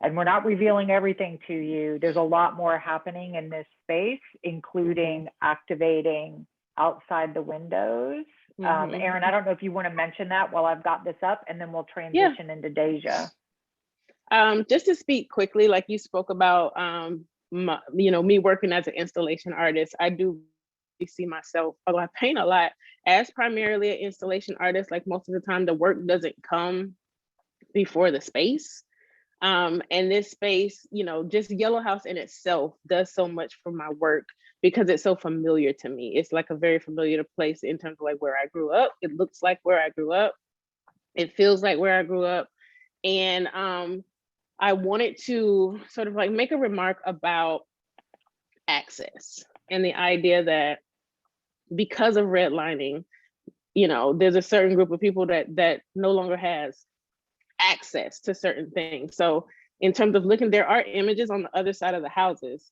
and we're not revealing everything to you. There's a lot more happening in this space, including activating outside the windows. Erin, I don't know if you want to mention that while I've got this up, and then we'll transition into Deja. Just to speak quickly, like you spoke about, you know, me working as an installation artist, I do see myself, although I paint a lot, as primarily an installation artist. Like most of the time, the work doesn't come before the space. And this space, you know, just Yellow House in itself does so much for my work because it's so familiar to me. It's like a very familiar place in terms of like where I grew up. It looks like where I grew up. It feels like where I grew up. And I wanted to sort of like make a remark about access and the idea that because of redlining, you know, there's a certain group of people that no longer has access to certain things. So in terms of looking, there are images on the other side of the houses,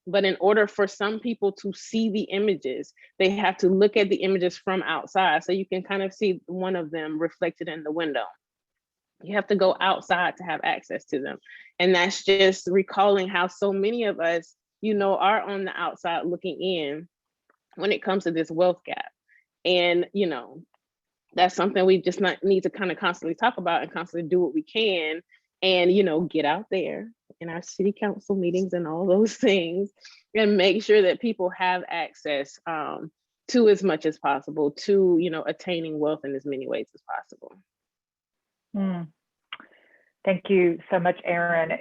but in order for some people to see the images, they have to look at the images from outside. So you can kind of see one of them reflected in the window. You have to go outside to have access to them. And that's just recalling how so many of us, you know, are on the outside looking in when it comes to this wealth gap. And, you know, that's something we just need to kind of constantly talk about and constantly do what we can and, you know, get out there in our city council meetings and all those things and make sure that people have access to as much as possible, to, you know, attaining wealth in as many ways as possible. Thank you so much, Erin.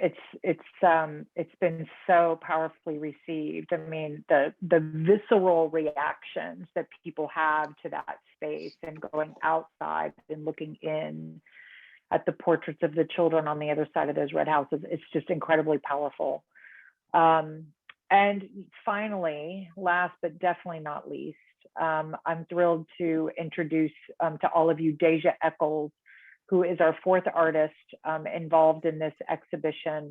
It's been so powerfully received. I mean, the visceral reactions that people have to that space and going outside and looking in at the portraits of the children on the other side of those red houses, it's just incredibly powerful. And finally, last but definitely not least, I'm thrilled to introduce to all of you Deja Eccles, who is our fourth artist involved in this exhibition.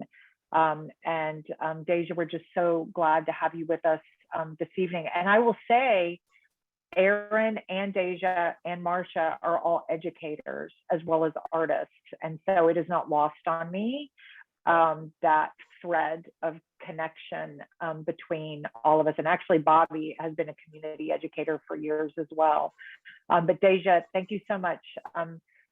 Deja, we're just so glad to have you with us this evening. And I will say, Aaron and Deja and Marcia are all educators as well as artists. And so it is not lost on me, that thread of connection between all of us. And actually, Bobby has been a community educator for years as well. But Deja, thank you so much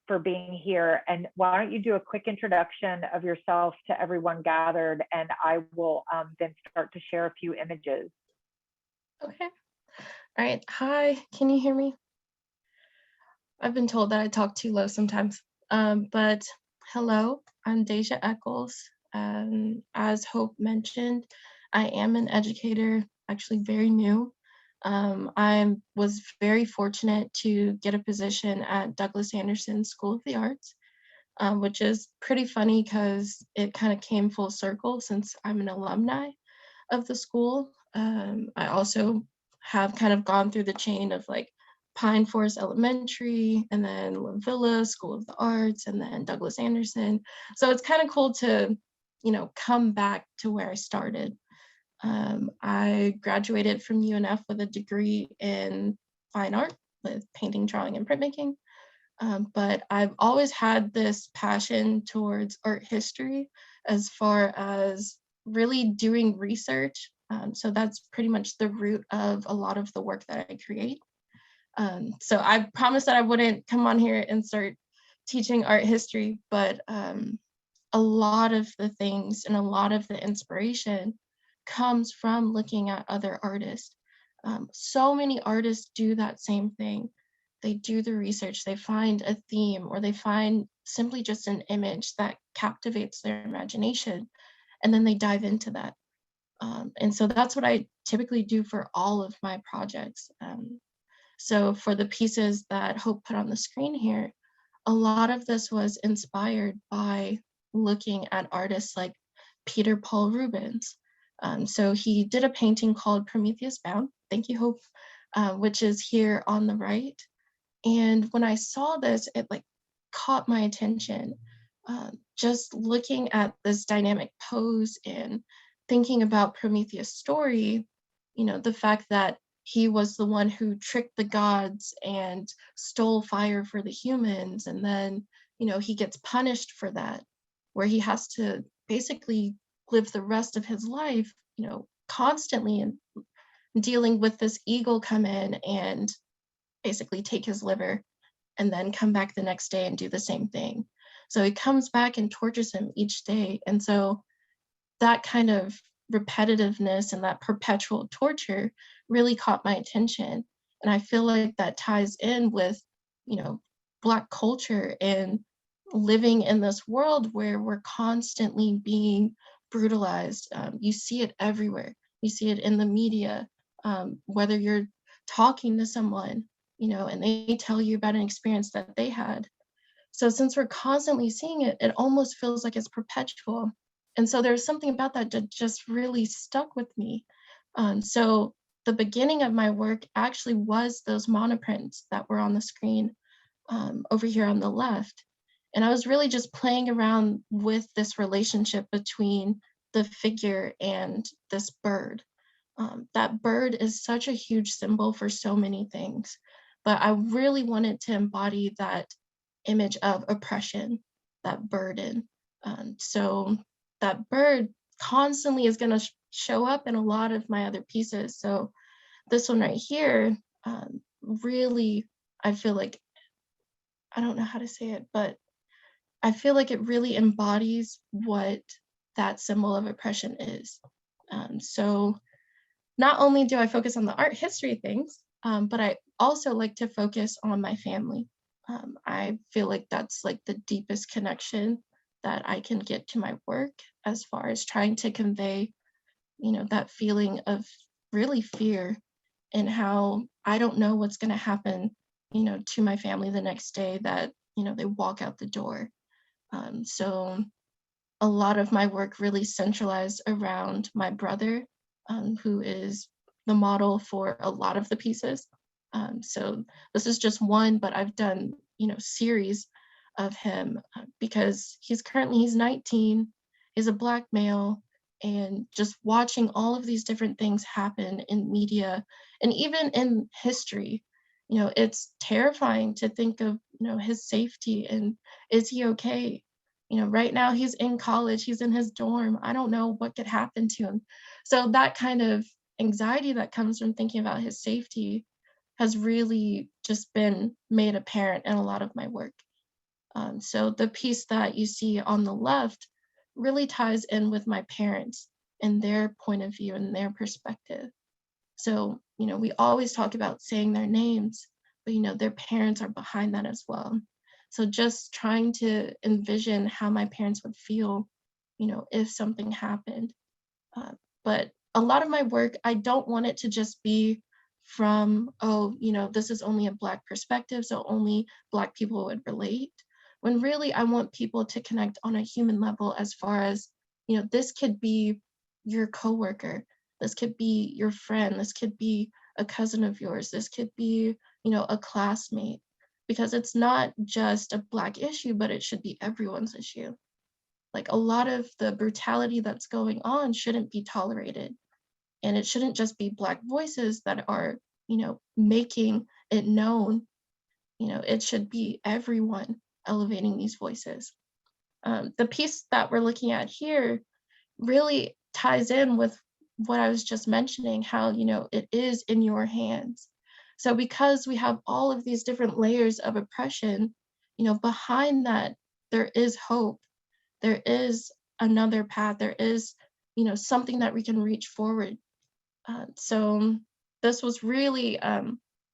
for being here. And why don't you do a quick introduction of yourself to everyone gathered, and I will then start to share a few images. Okay. All right. Hi, can you hear me? I've been told that I talk too low sometimes. But hello, I'm Deja Eccles. As Hope mentioned, I am an educator, actually very new. I was very fortunate to get a position at Douglas Anderson School of the Arts, which is pretty funny because it kind of came full circle since I'm an alumni of the school. I also have kind of gone through the chain of like Pine Forest Elementary, and then La Villa School of the Arts, and then Douglas Anderson. So it's kind of cool to, come back to where I started. I graduated from UNF with a degree in fine art with painting, drawing, and printmaking. But I've always had this passion towards art history as far as really doing research. So that's pretty much the root of a lot of the work that I create. So I promised that I wouldn't come on here and start teaching art history, but a lot of the things and a lot of the inspiration comes from looking at other artists. So many artists do that same thing. They do the research, they find a theme, or they find simply just an image that captivates their imagination, and then they dive into that. And so that's what I typically do for all of my projects. So for the pieces that Hope put on the screen here, a lot of this was inspired by looking at artists like Peter Paul Rubens. So he did a painting called Prometheus Bound, thank you, Hope, which is here on the right. And when I saw this, it like caught my attention. Just looking at this dynamic pose and thinking about Prometheus' story, the fact that he was the one who tricked the gods and stole fire for the humans, and then, he gets punished for that, where he has to basically live the rest of his life, constantly and dealing with this eagle come in and basically take his liver and then come back the next day and do the same thing. So he comes back and tortures him each day. And so that kind of repetitiveness and that perpetual torture really caught my attention. And I feel like that ties in with, Black culture and living in this world where we're constantly being brutalized. You see it everywhere. You see it in the media, whether you're talking to someone, and they tell you about an experience that they had. So since we're constantly seeing it, it almost feels like it's perpetual. And so there's something about that that just really stuck with me. So the beginning of my work actually was those monoprints that were on the screen over here on the left. And I was really just playing around with this relationship between the figure and this bird. That bird is such a huge symbol for so many things, but I really wanted to embody that image of oppression, that burden. So that bird constantly is going to show up in a lot of my other pieces. So this one right here, really, I feel like, I don't know how to say it, but I feel like it really embodies what that symbol of oppression is. So not only do I focus on the art history things, but I also like to focus on my family. I feel like that's like the deepest connection that I can get to my work, as far as trying to convey, that feeling of really fear, and how I don't know what's going to happen, to my family the next day that, they walk out the door. So a lot of my work really centralized around my brother, who is the model for a lot of the pieces. So this is just one, but I've done, series of him because he's 19, he's a Black male, and just watching all of these different things happen in media and even in history. It's terrifying to think of, his safety and is he okay? Right now he's in college, he's in his dorm. I don't know what could happen to him. So that kind of anxiety that comes from thinking about his safety has really just been made apparent in a lot of my work. So the piece that you see on the left really ties in with my parents and their point of view and their perspective. So, we always talk about saying their names, but, their parents are behind that as well. So just trying to envision how my parents would feel, if something happened. But a lot of my work, I don't want it to just be from, oh, this is only a Black perspective, so only Black people would relate. When really I want people to connect on a human level as far as, this could be your coworker, this could be your friend, this could be a cousin of yours, this could be, a classmate, because it's not just a Black issue, but it should be everyone's issue. Like, a lot of the brutality that's going on shouldn't be tolerated. And it shouldn't just be Black voices that are, making it known. It should be everyone elevating these voices. The piece that we're looking at here really ties in with what I was just mentioning, how, it is in your hands. So because we have all of these different layers of oppression, behind that, there is hope. There is another path. There is, something that we can reach forward. So this was really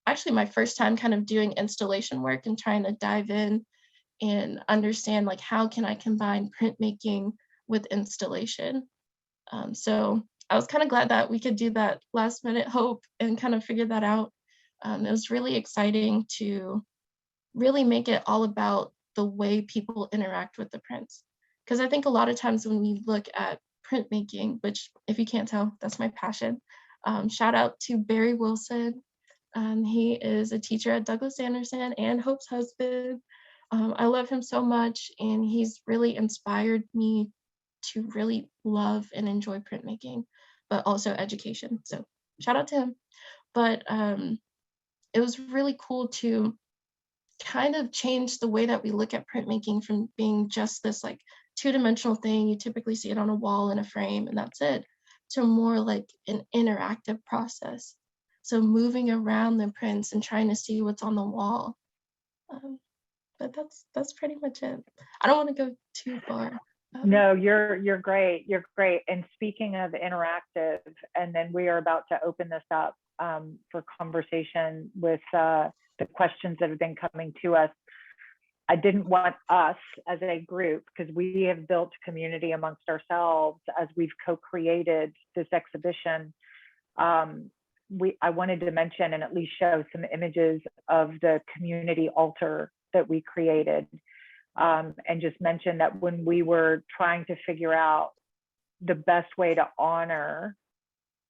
actually my first time kind of doing installation work and trying to dive in and understand, like, how can I combine printmaking with installation. So I was kind of glad that we could do that last minute hope and kind of figure that out. It was really exciting to really make it all about the way people interact with the prints. Because I think a lot of times when we look at printmaking, which, if you can't tell, that's my passion. Shout out to Barry Wilson. He is a teacher at Douglas Anderson and Hope's husband. I love him so much, and he's really inspired me to really love and enjoy printmaking, but also education. So shout out to him. But it was really cool to kind of change the way that we look at printmaking from being just this like two-dimensional thing. You typically see it on a wall in a frame and that's it, to more like an interactive process. So moving around the prints and trying to see what's on the wall. But that's pretty much it. I don't want to go too far. No, you're great. You're great. And speaking of interactive, and then we are about to open this up for conversation with the questions that have been coming to us. I didn't want us as a group, because we have built community amongst ourselves as we've co-created this exhibition. I wanted to mention and at least show some images of the community altar that we created. And just mention that when we were trying to figure out the best way to honor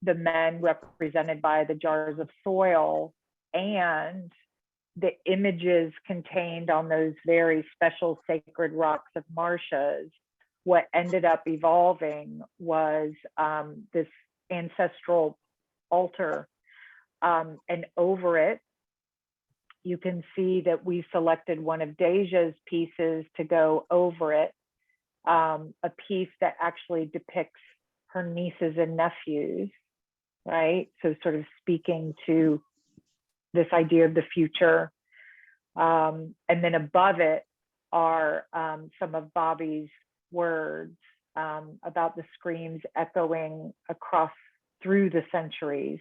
the men represented by the jars of soil and the images contained on those very special sacred rocks of Marcia's, what ended up evolving was this ancestral altar. And over it, you can see that we selected one of Deja's pieces to go over it, a piece that actually depicts her nieces and nephews, right? So sort of speaking to this idea of the future. And then above it are some of Bobby's words about the screams echoing across through the centuries.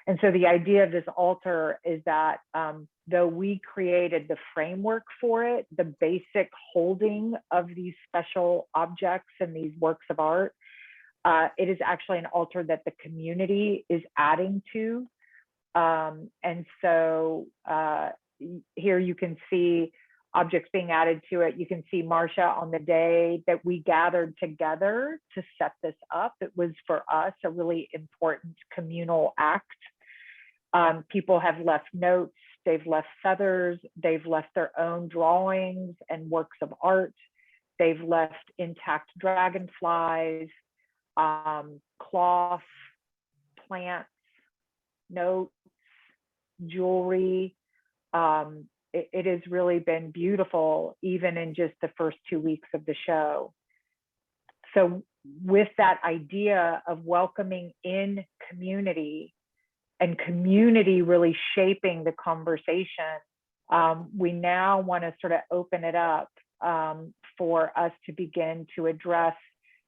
And so the idea of this altar is that though we created the framework for it, the basic holding of these special objects and these works of art, it is actually an altar that the community is adding to. And so here you can see objects being added to it. You can see Marcia on the day that we gathered together to set this up. It was for us a really important communal act. People have left notes, they've left feathers, they've left their own drawings and works of art. They've left intact dragonflies. cloth, plants, notes, jewelry. It has really been beautiful, even in just the first 2 weeks of the show. So with that idea of welcoming in community and community really shaping the conversation, we now want to sort of open it up for us to begin to address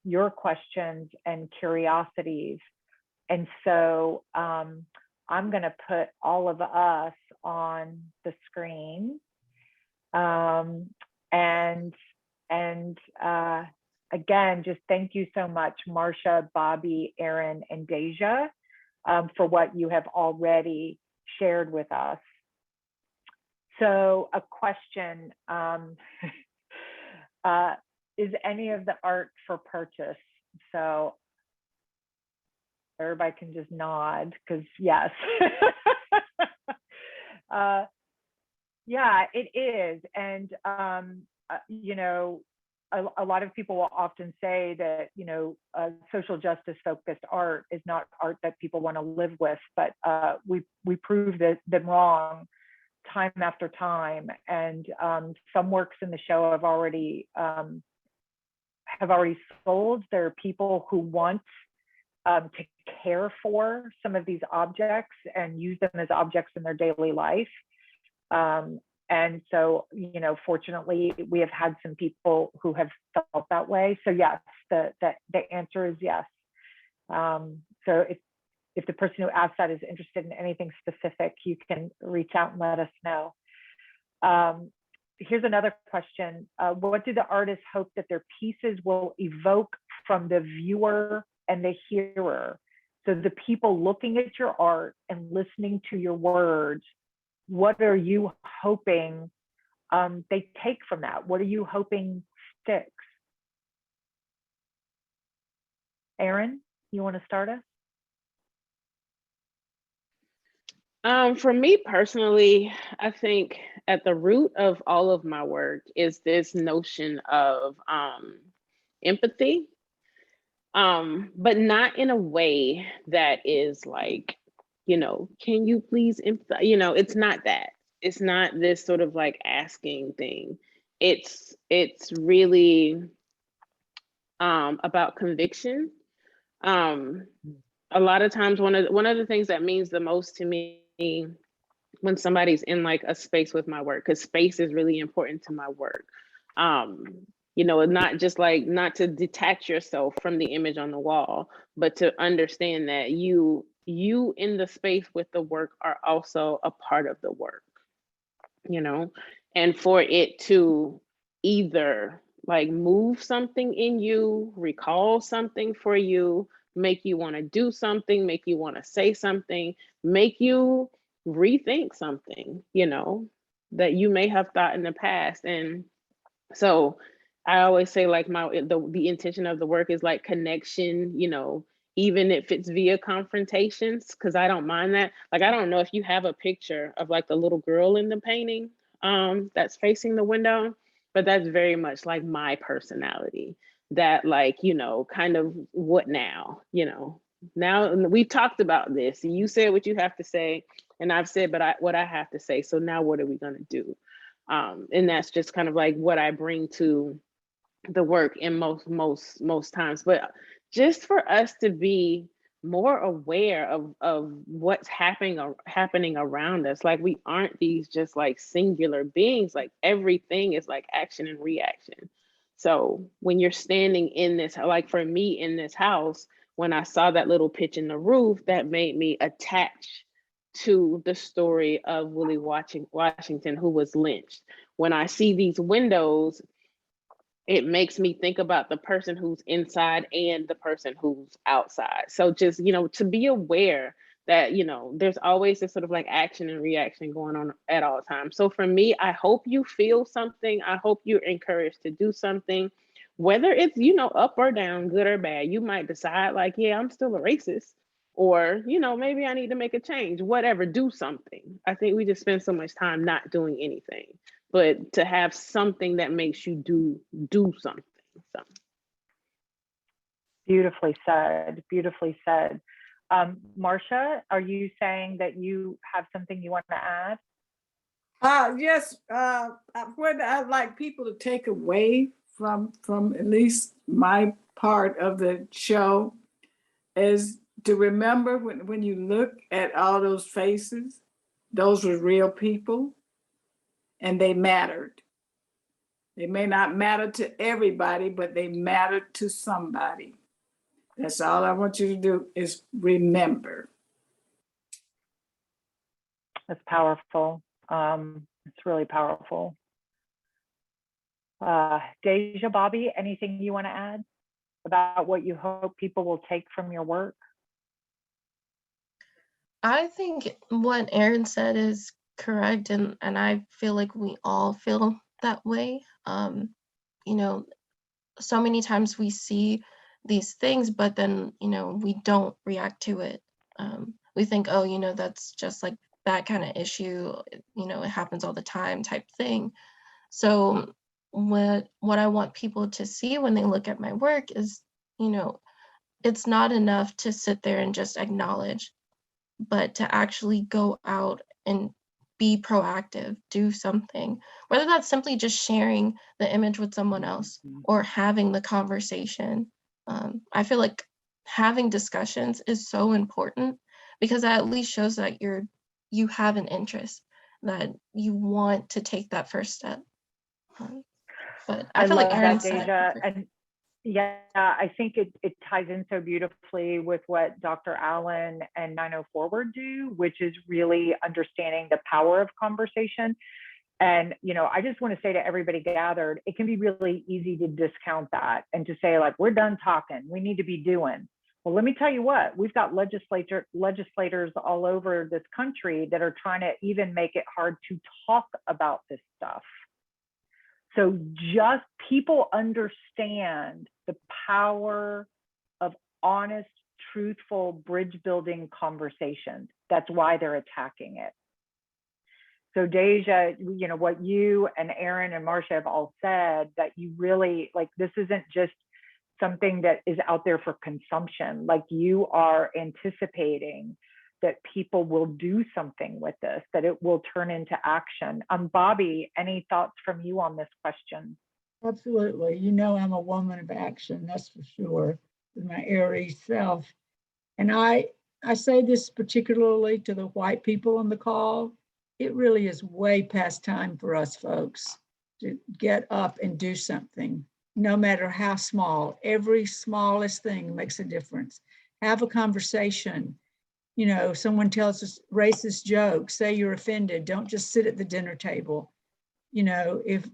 your questions and curiosities. And so I'm going to put all of us on the screen. Again, just thank you so much, Marcia, Bobby, Aaron, and Deja, for what you have already shared with us. So a question, is any of the art for purchase? So everybody can just nod, because yes. Yeah, it is. And, you know, a lot of people will often say that, you know, social justice focused art is not art that people want to live with, but we prove them wrong time after time. And some works in the show have already sold. There are people who want to care for some of these objects and use them as objects in their daily life. And so, you know, fortunately, we have had some people who have felt that way. So yes, the answer is yes. So if the person who asked that is interested in anything specific, you can reach out and let us know. Here's another question. What do the artists hope that their pieces will evoke from the viewer and the hearer? So the people looking at your art and listening to your words, what are you hoping they take from that? What are you hoping sticks? Aaron, you want to start us? For me personally, I think at the root of all of my work is this notion of empathy, but not in a way that is like, you know, can you please empathize? You know, it's not that. It's not this sort of like asking thing. It's really about conviction. A lot of times, one of the things that means the most to me when somebody's in like a space with my work, because space is really important to my work. You know, not just like, not to detach yourself from the image on the wall, but to understand that you in the space with the work are also a part of the work, you know, and for it to either like move something in you, recall something for you, make you want to do something, make you want to say something, make you rethink something, you know, that you may have thought in the past. And so I always say like the intention of the work is like connection, you know, even if it's via confrontations, because I don't mind that. Like, I don't know if you have a picture of like the little girl in the painting that's facing the window, but that's very much like my personality, that like, you know, kind of what now, you know, now we've talked about this. You said what you have to say, and I've said what I have to say. So now what are we gonna do? And that's just kind of like what I bring to the work in most times. But just for us to be more aware of what's happening around us, like we aren't these just like singular beings, like everything is like action and reaction. So when you're standing in this, like for me in this house, when I saw that little pitch in the roof, that made me attach to the story of Willie Washington, who was lynched. When I see these windows, it makes me think about the person who's inside and the person who's outside. So just, you know, to be aware that, you know, there's always this sort of like action and reaction going on at all times. So for me, I hope you feel something. I hope you're encouraged to do something, whether it's, you know, up or down, good or bad. You might decide like, yeah, I'm still a racist, or, you know, maybe I need to make a change, whatever, do something. I think we just spend so much time not doing anything, but to have something that makes you do something. So. Beautifully said, beautifully said. Marcia, are you saying that you have something you want to add? Yes, what I'd like people to take away from at least my part of the show is to remember when you look at all those faces, those were real people and they mattered. They may not matter to everybody, but they mattered to somebody. That's all I want you to do is remember. That's powerful. It's really powerful. Deja, Bobby, anything you want to add about what you hope people will take from your work? I think what Aaron said is correct, and I feel like we all feel that way. You know, so many times we see these things, but then, you know, we don't react to it. We think, oh, you know, that's just like that kind of issue, you know, it happens all the time type thing. So what I want people to see when they look at my work is, you know, it's not enough to sit there and just acknowledge, but to actually go out and be proactive, do something, whether that's simply just sharing the image with someone else or having the conversation. I feel like having discussions is so important because that at least shows that you have an interest, that you want to take that first step. But I I feel like love Aaron that, said it Deja. perfect. And yeah, I think it ties in so beautifully with what Dr. Allen and 90 Forward do, which is really understanding the power of conversation. And, you know, I just want to say to everybody gathered, it can be really easy to discount that and to say, like, we're done talking, we need to be doing. Well, let me tell you what, we've got legislators all over this country that are trying to even make it hard to talk about this stuff. So just people understand the power of honest, truthful, bridge building conversations. That's why they're attacking it. So Deja, you know, what you and Aaron and Marcia have all said, that you really, like, this isn't just something that is out there for consumption. Like, you are anticipating that people will do something with this, that it will turn into action. Bobby, any thoughts from you on this question? Absolutely. You know, I'm a woman of action, that's for sure, with my Aries self. And I say this particularly to the white people on the call. It really is way past time for us folks to get up and do something, no matter how small. Every smallest thing makes a difference. Have a conversation. You know, someone tells us racist joke, say you're offended. Don't just sit at the dinner table. You know, if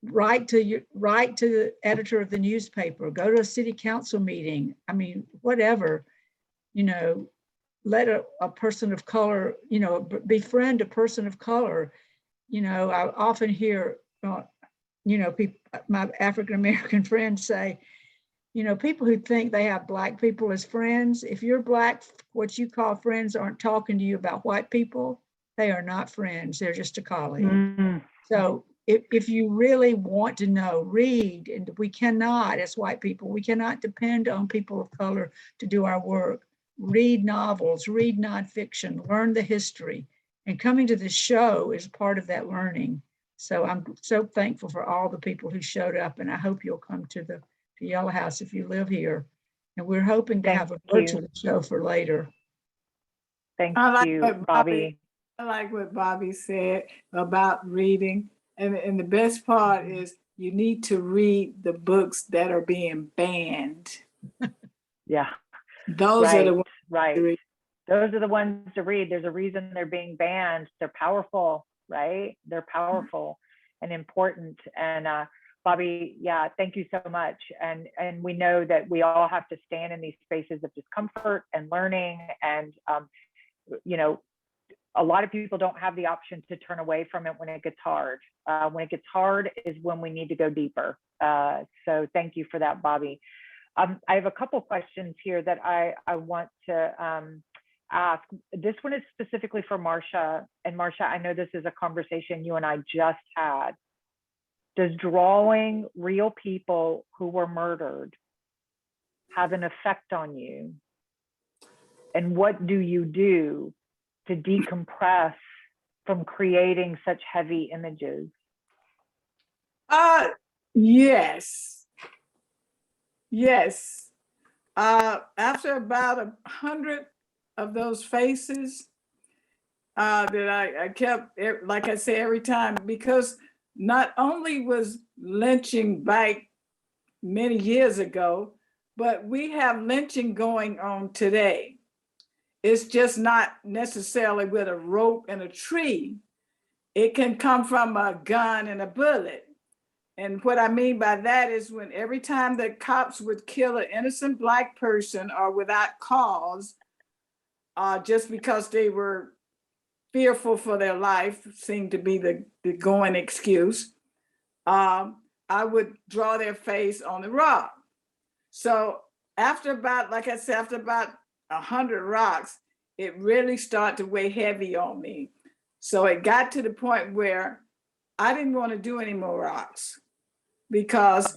write to the editor of the newspaper, go to a city council meeting. I mean, whatever, you know, let a person of color, you know, befriend a person of color. You know, I often hear, you know, people, my African-American friends say, you know, people who think they have Black people as friends, if you're Black, what you call friends aren't talking to you about white people, they are not friends, they're just a colleague. Mm-hmm. So if you really want to know, read, and we cannot, as white people, we cannot depend on people of color to do our work. Read novels, read nonfiction, learn the history, and coming to this show is part of that learning. So I'm so thankful for all the people who showed up, and I hope you'll come to Yellow House if you live here. And we're hoping to have a virtual show for later. Thank you, Bobby. I like what Bobby said about reading. And the best part is you need to read the books that are being banned. Yeah. Those are the ones to read. Those are the ones to read. There's a reason they're being banned. They're powerful, right? They're powerful and important. And Bobby, yeah, thank you so much. And we know that we all have to stand in these spaces of discomfort and learning. And, you know, a lot of people don't have the option to turn away from it when it gets hard. When it gets hard is when we need to go deeper. So thank you for that, Bobby. I have a couple questions here that I want to ask. This one is specifically for Marcia. And Marcia, I know this is a conversation you and I just had. Does drawing real people who were murdered have an effect on you? And what do you do to decompress from creating such heavy images? Yes. Yes. After about 100 of those faces, that I kept, like I say, every time, because not only was lynching back many years ago, but we have lynching going on today. It's just not necessarily with a rope and a tree. It can come from a gun and a bullet. And what I mean by that is when every time that cops would kill an innocent Black person or without cause, just because they were fearful for their life, seemed to be the going excuse, I would draw their face on the rock. So after about, like I said, after about 100 rocks, it really started to weigh heavy on me. So it got to the point where I didn't want to do any more rocks because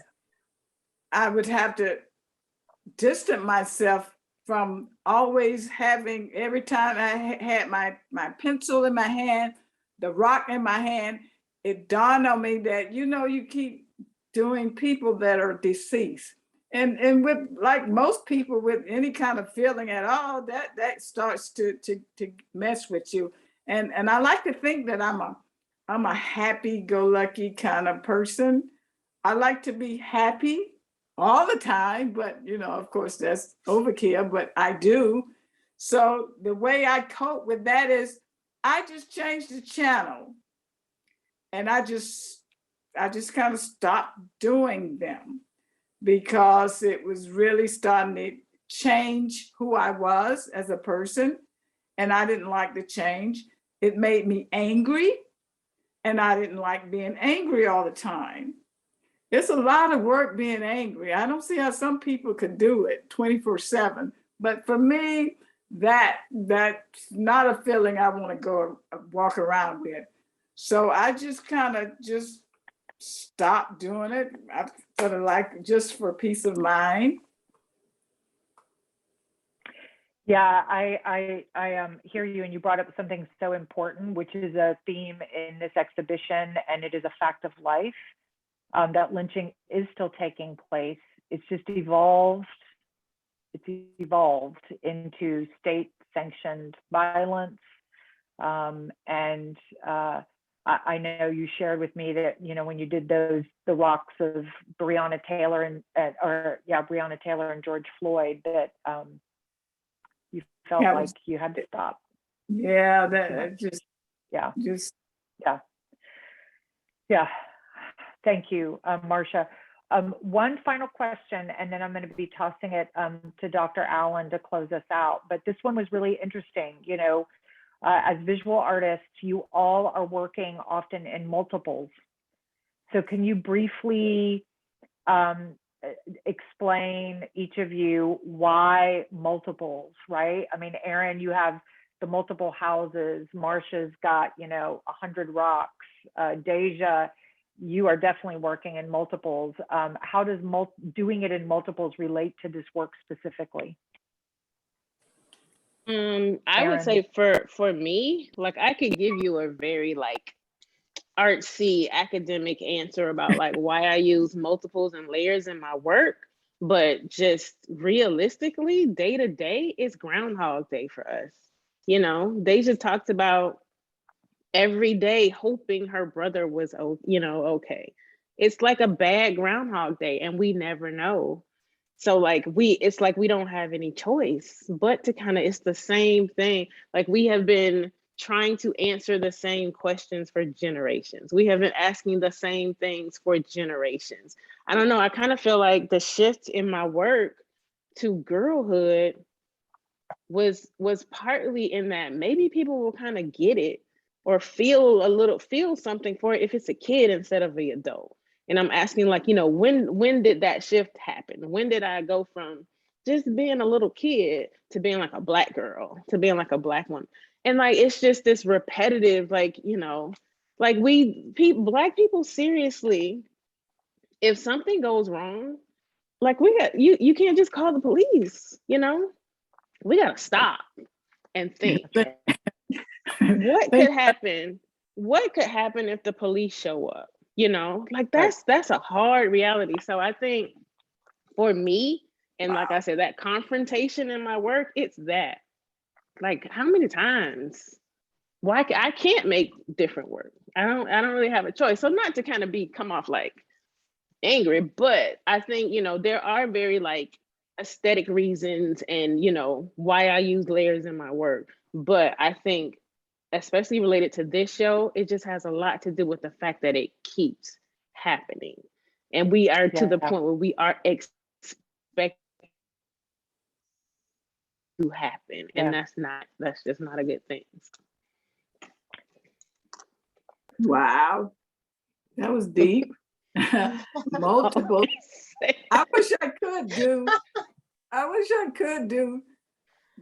I would have to distance myself from always having, every time I had my pencil in my hand, the rock in my hand, it dawned on me that, you keep doing people that are deceased. And with, like most people with any kind of feeling at all, that starts to mess with you. And I like to think that I'm a happy-go-lucky kind of person. I like to be happy all the time, but of course that's overkill, but I do. So the way I cope with that is I just change the channel, and I just kind of stopped doing them because it was really starting to change who I was as a person, and I didn't like the change. It made me angry, and I didn't like being angry all the time. It's a lot of work being angry. I don't see how some people could do it 24/7. But for me, that's not a feeling I want to go walk around with. So I just kind of just stopped doing it. I sort of like just for peace of mind. Yeah, I hear you, and you brought up something so important, which is a theme in this exhibition, and it is a fact of life. That lynching is still taking place. It's just evolved. It's evolved into state-sanctioned violence. I know you shared with me that when you did the rocks of Breonna Taylor and George Floyd, that you felt like you had to stop. Yeah, that just yeah. Thank you, Marcia. One final question, and then I'm going to be tossing it to Dr. Allen to close us out. But this one was really interesting. As visual artists, you all are working often in multiples. So can you briefly explain, each of you, why multiples, right? I mean, Erin, you have the multiple houses. Marcia's got, 100 rocks. Deja, you are definitely working in multiples. How does doing it in multiples relate to this work specifically? I would say for me, like I could give you a very artsy academic answer about why I use multiples and layers in my work, but just realistically, day to day, it's Groundhog Day for us. Deja talked about every day hoping her brother was okay. It's like a bad Groundhog Day, and we never know. So it's like we don't have any choice but to it's the same thing. Like we have been trying to answer the same questions for generations. We have been asking the same things for generations. I don't know, I kind of feel like the shift in my work to girlhood was partly in that maybe people will kind of get it or feel something for it if it's a kid instead of the adult. And I'm asking when did that shift happen? When did I go from just being a little kid to being like a Black girl, to being like a Black woman? And it's just this repetitive, Black people, seriously, if something goes wrong, like we got you can't just call the police, you know? We gotta stop and think. What could happen? What could happen if the police show up? You know, like that's a hard reality. So I think for me, and like I said, that confrontation in my work, it's that. Like, how many times? Why I can't make different work? I don't really have a choice. So not to kind of come off like angry, but I think, you know, there are very like aesthetic reasons and, you know, why I use layers in my work. But I think, especially related to this show, it just has a lot to do with the fact that it keeps happening. And we are to the point where we are expecting to happen. And that's just not a good thing. Wow, that was deep. Multiple. I wish I could do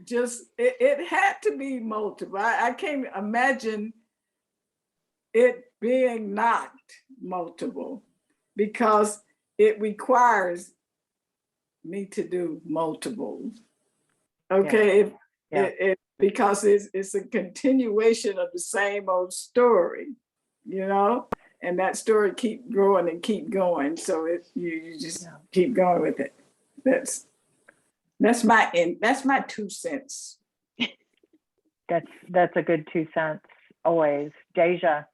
just, it had to be multiple. I can't imagine it being not multiple because it requires me to do multiple. Okay, because it's a continuation of the same old story, you know, and that story keep growing and keep going. So you just keep going with it. That's my 2 cents. That's a good 2 cents always. Deja.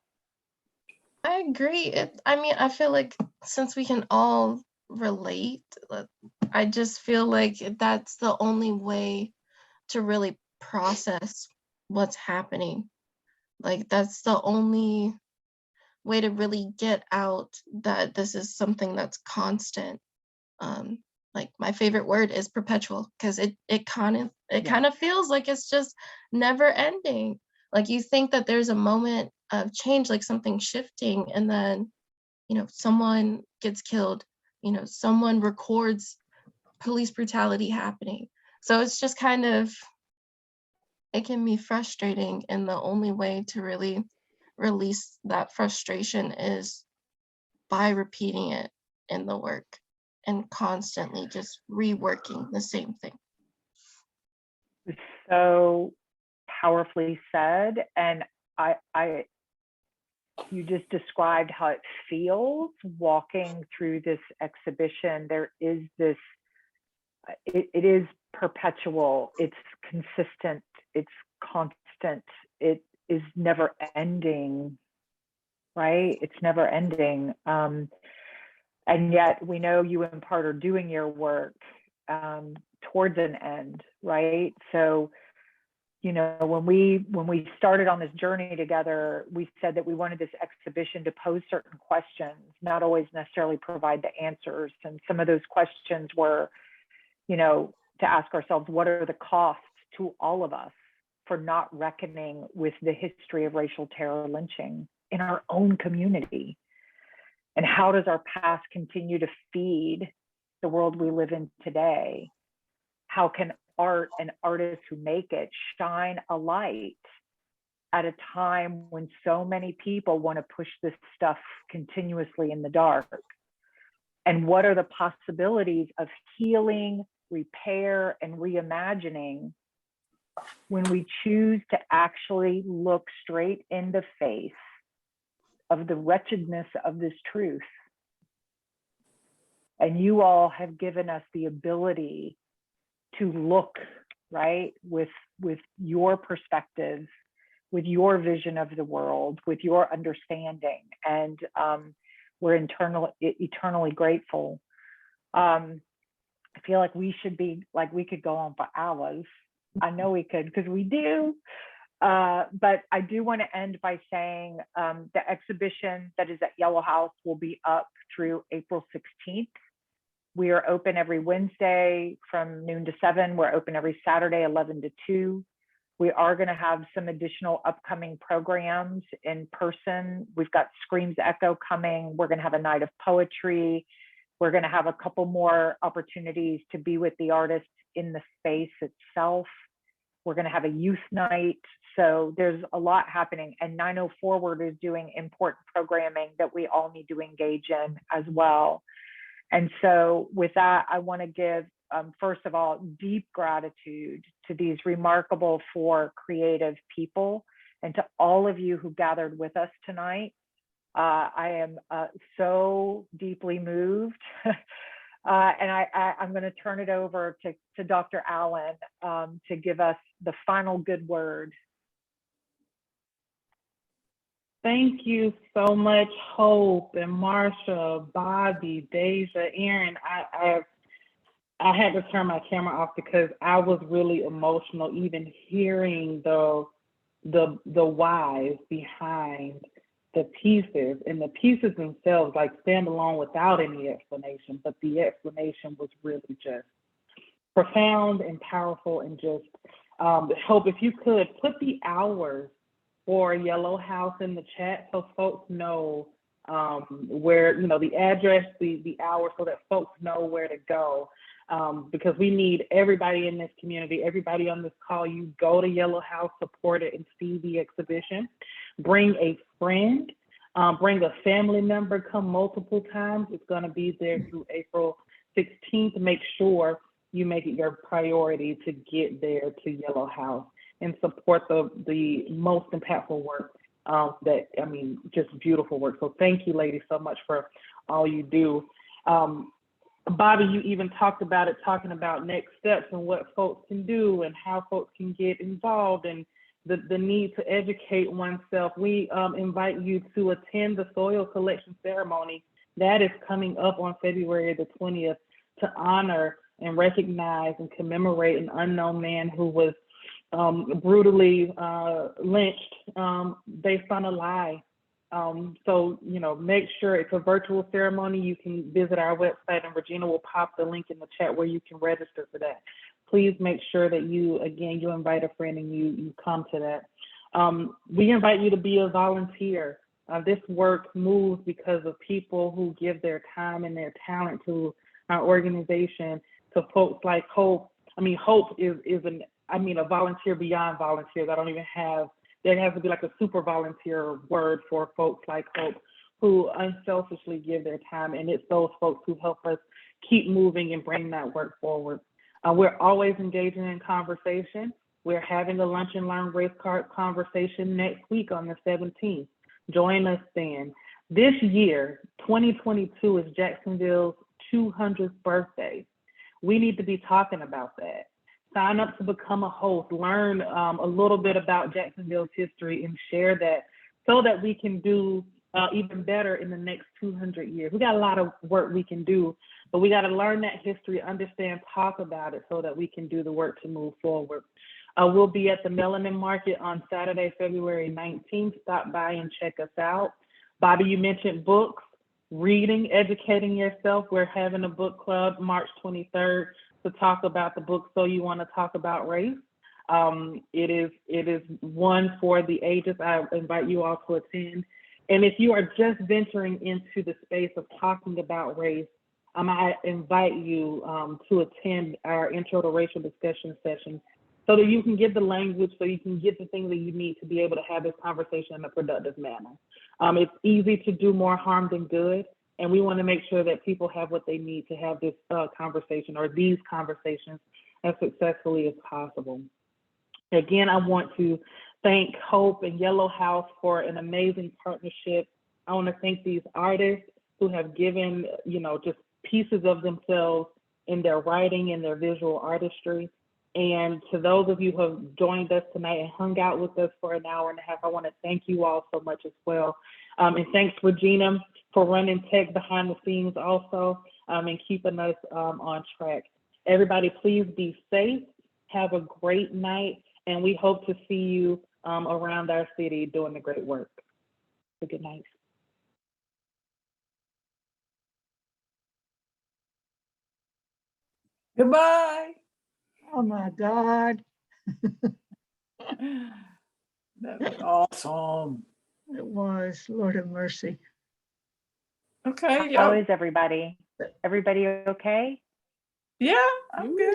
I agree. I mean, I feel like since we can all relate, I just feel like that's the only way to really process what's happening. Like that's the only way to really get out that this is something that's constant. Like my favorite word is perpetual because it kind of feels like it's just never ending. Like you think that there's a moment of change, like something shifting, and then, you know, someone gets killed, you know, someone records police brutality happening. So it's just kind of, it can be frustrating, and the only way to really release that frustration is by repeating it in the work and constantly just reworking the same thing. So powerfully said. And you just described how it feels walking through this exhibition. There is this, it is perpetual, it's consistent, it's constant, it is never ending, right? It's never ending. And yet we know you in part are doing your work towards an end, right? So, you know, when we started on this journey together, we said that we wanted this exhibition to pose certain questions, not always necessarily provide the answers. And some of those questions were, you know, to ask ourselves, what are the costs to all of us for not reckoning with the history of racial terror lynching in our own community? And how does our past continue to feed the world we live in today? How can art and artists who make it shine a light at a time when so many people want to push this stuff continuously in the dark? And what are the possibilities of healing, repair, and reimagining when we choose to actually look straight in the face of the wretchedness of this truth? And you all have given us the ability to look, right, with your perspectives, with your vision of the world, with your understanding. And we're eternally grateful. I feel like we should be, like, we could go on for hours. I know we could, because we do. But I do want to end by saying the exhibition that is at Yellow House will be up through April 16th. We are open every Wednesday from noon to 7. We're open every Saturday, 11 to 2. We are going to have some additional upcoming programs in person. We've got Screams Echo coming. We're going to have a night of poetry. We're going to have a couple more opportunities to be with the artists in the space itself. We're going to have a youth night. So there's a lot happening. And 90 Forward is doing important programming that we all need to engage in as well. And so with that, I want to give, first of all, deep gratitude to these remarkable 4 creative people and to all of you who gathered with us tonight. I am so deeply moved. And I'm going to turn it over to Dr. Allen to give us the final good word. Thank you so much, Hope and Marsha, Bobby, Deja, Aaron. I had to turn my camera off because I was really emotional, even hearing the whys behind the pieces, and the pieces themselves like stand alone without any explanation, but the explanation was really just profound and powerful. And just Hope, if you could put the hours for Yellow House in the chat so folks know where, the address, the hour, so that folks know where to go. Because we need everybody in this community, everybody on this call. You go to Yellow House, support it, and see the exhibition. Bring a friend, bring a family member, come multiple times. It's going to be there through April 16th. Make sure you make it your priority to get there to Yellow House and support the most impactful work just beautiful work. So thank you, ladies, so much for all you do. Bobby, you even talking about next steps and what folks can do and how folks can get involved and the need to educate oneself. We invite you to attend the soil collection ceremony that is coming up on February the 20th to honor and recognize and commemorate an unknown man who was brutally lynched based on a lie. So, make sure it's a virtual ceremony. You can visit our website, and Regina will pop the link in the chat where you can register for that. Please make sure that you invite a friend and you come to that. We invite you to be a volunteer. This work moves because of people who give their time and their talent to our organization, to folks like Hope. Hope is a volunteer beyond volunteers. There has to be like a super volunteer word for folks like Hope who unselfishly give their time. And it's those folks who help us keep moving and bring that work forward. We're always engaging in conversation. We're having a Lunch and Learn race card conversation next week on the 17th. Join us then. This year, 2022, is Jacksonville's 200th birthday. We need to be talking about that. Sign up to become a host, learn a little bit about Jacksonville's history, and share that so that we can do even better in the next 200 years. We got a lot of work we can do, but we got to learn that history, understand, talk about it so that we can do the work to move forward. We'll be at the Melanin Market on Saturday, February 19th. Stop by and check us out. Bobby, you mentioned books, reading, educating yourself. We're having a book club March 23rd. To talk about the book So You Want to Talk About Race. It is one for the ages. I invite you all to attend. And if you are just venturing into the space of talking about race, I invite you to attend our Intro to Racial Discussion session so that you can get the language, so you can get the things that you need to be able to have this conversation in a productive manner. It's easy to do more harm than good. And we want to make sure that people have what they need to have this conversation or these conversations as successfully as possible. Again, I want to thank Hope and Yellow House for an amazing partnership. I want to thank these artists who have given, just pieces of themselves in their writing and their visual artistry. And to those of you who have joined us tonight and hung out with us for an hour and a half, I want to thank you all so much as well. And thanks, Regina, for running tech behind the scenes also and keeping us on track. Everybody, please be safe. Have a great night. And we hope to see you around our city doing the great work. So good night. Goodbye. Oh my God. That was awesome. It was, Lord have mercy. Okay. How is everybody? Everybody okay? Yeah, I'm good.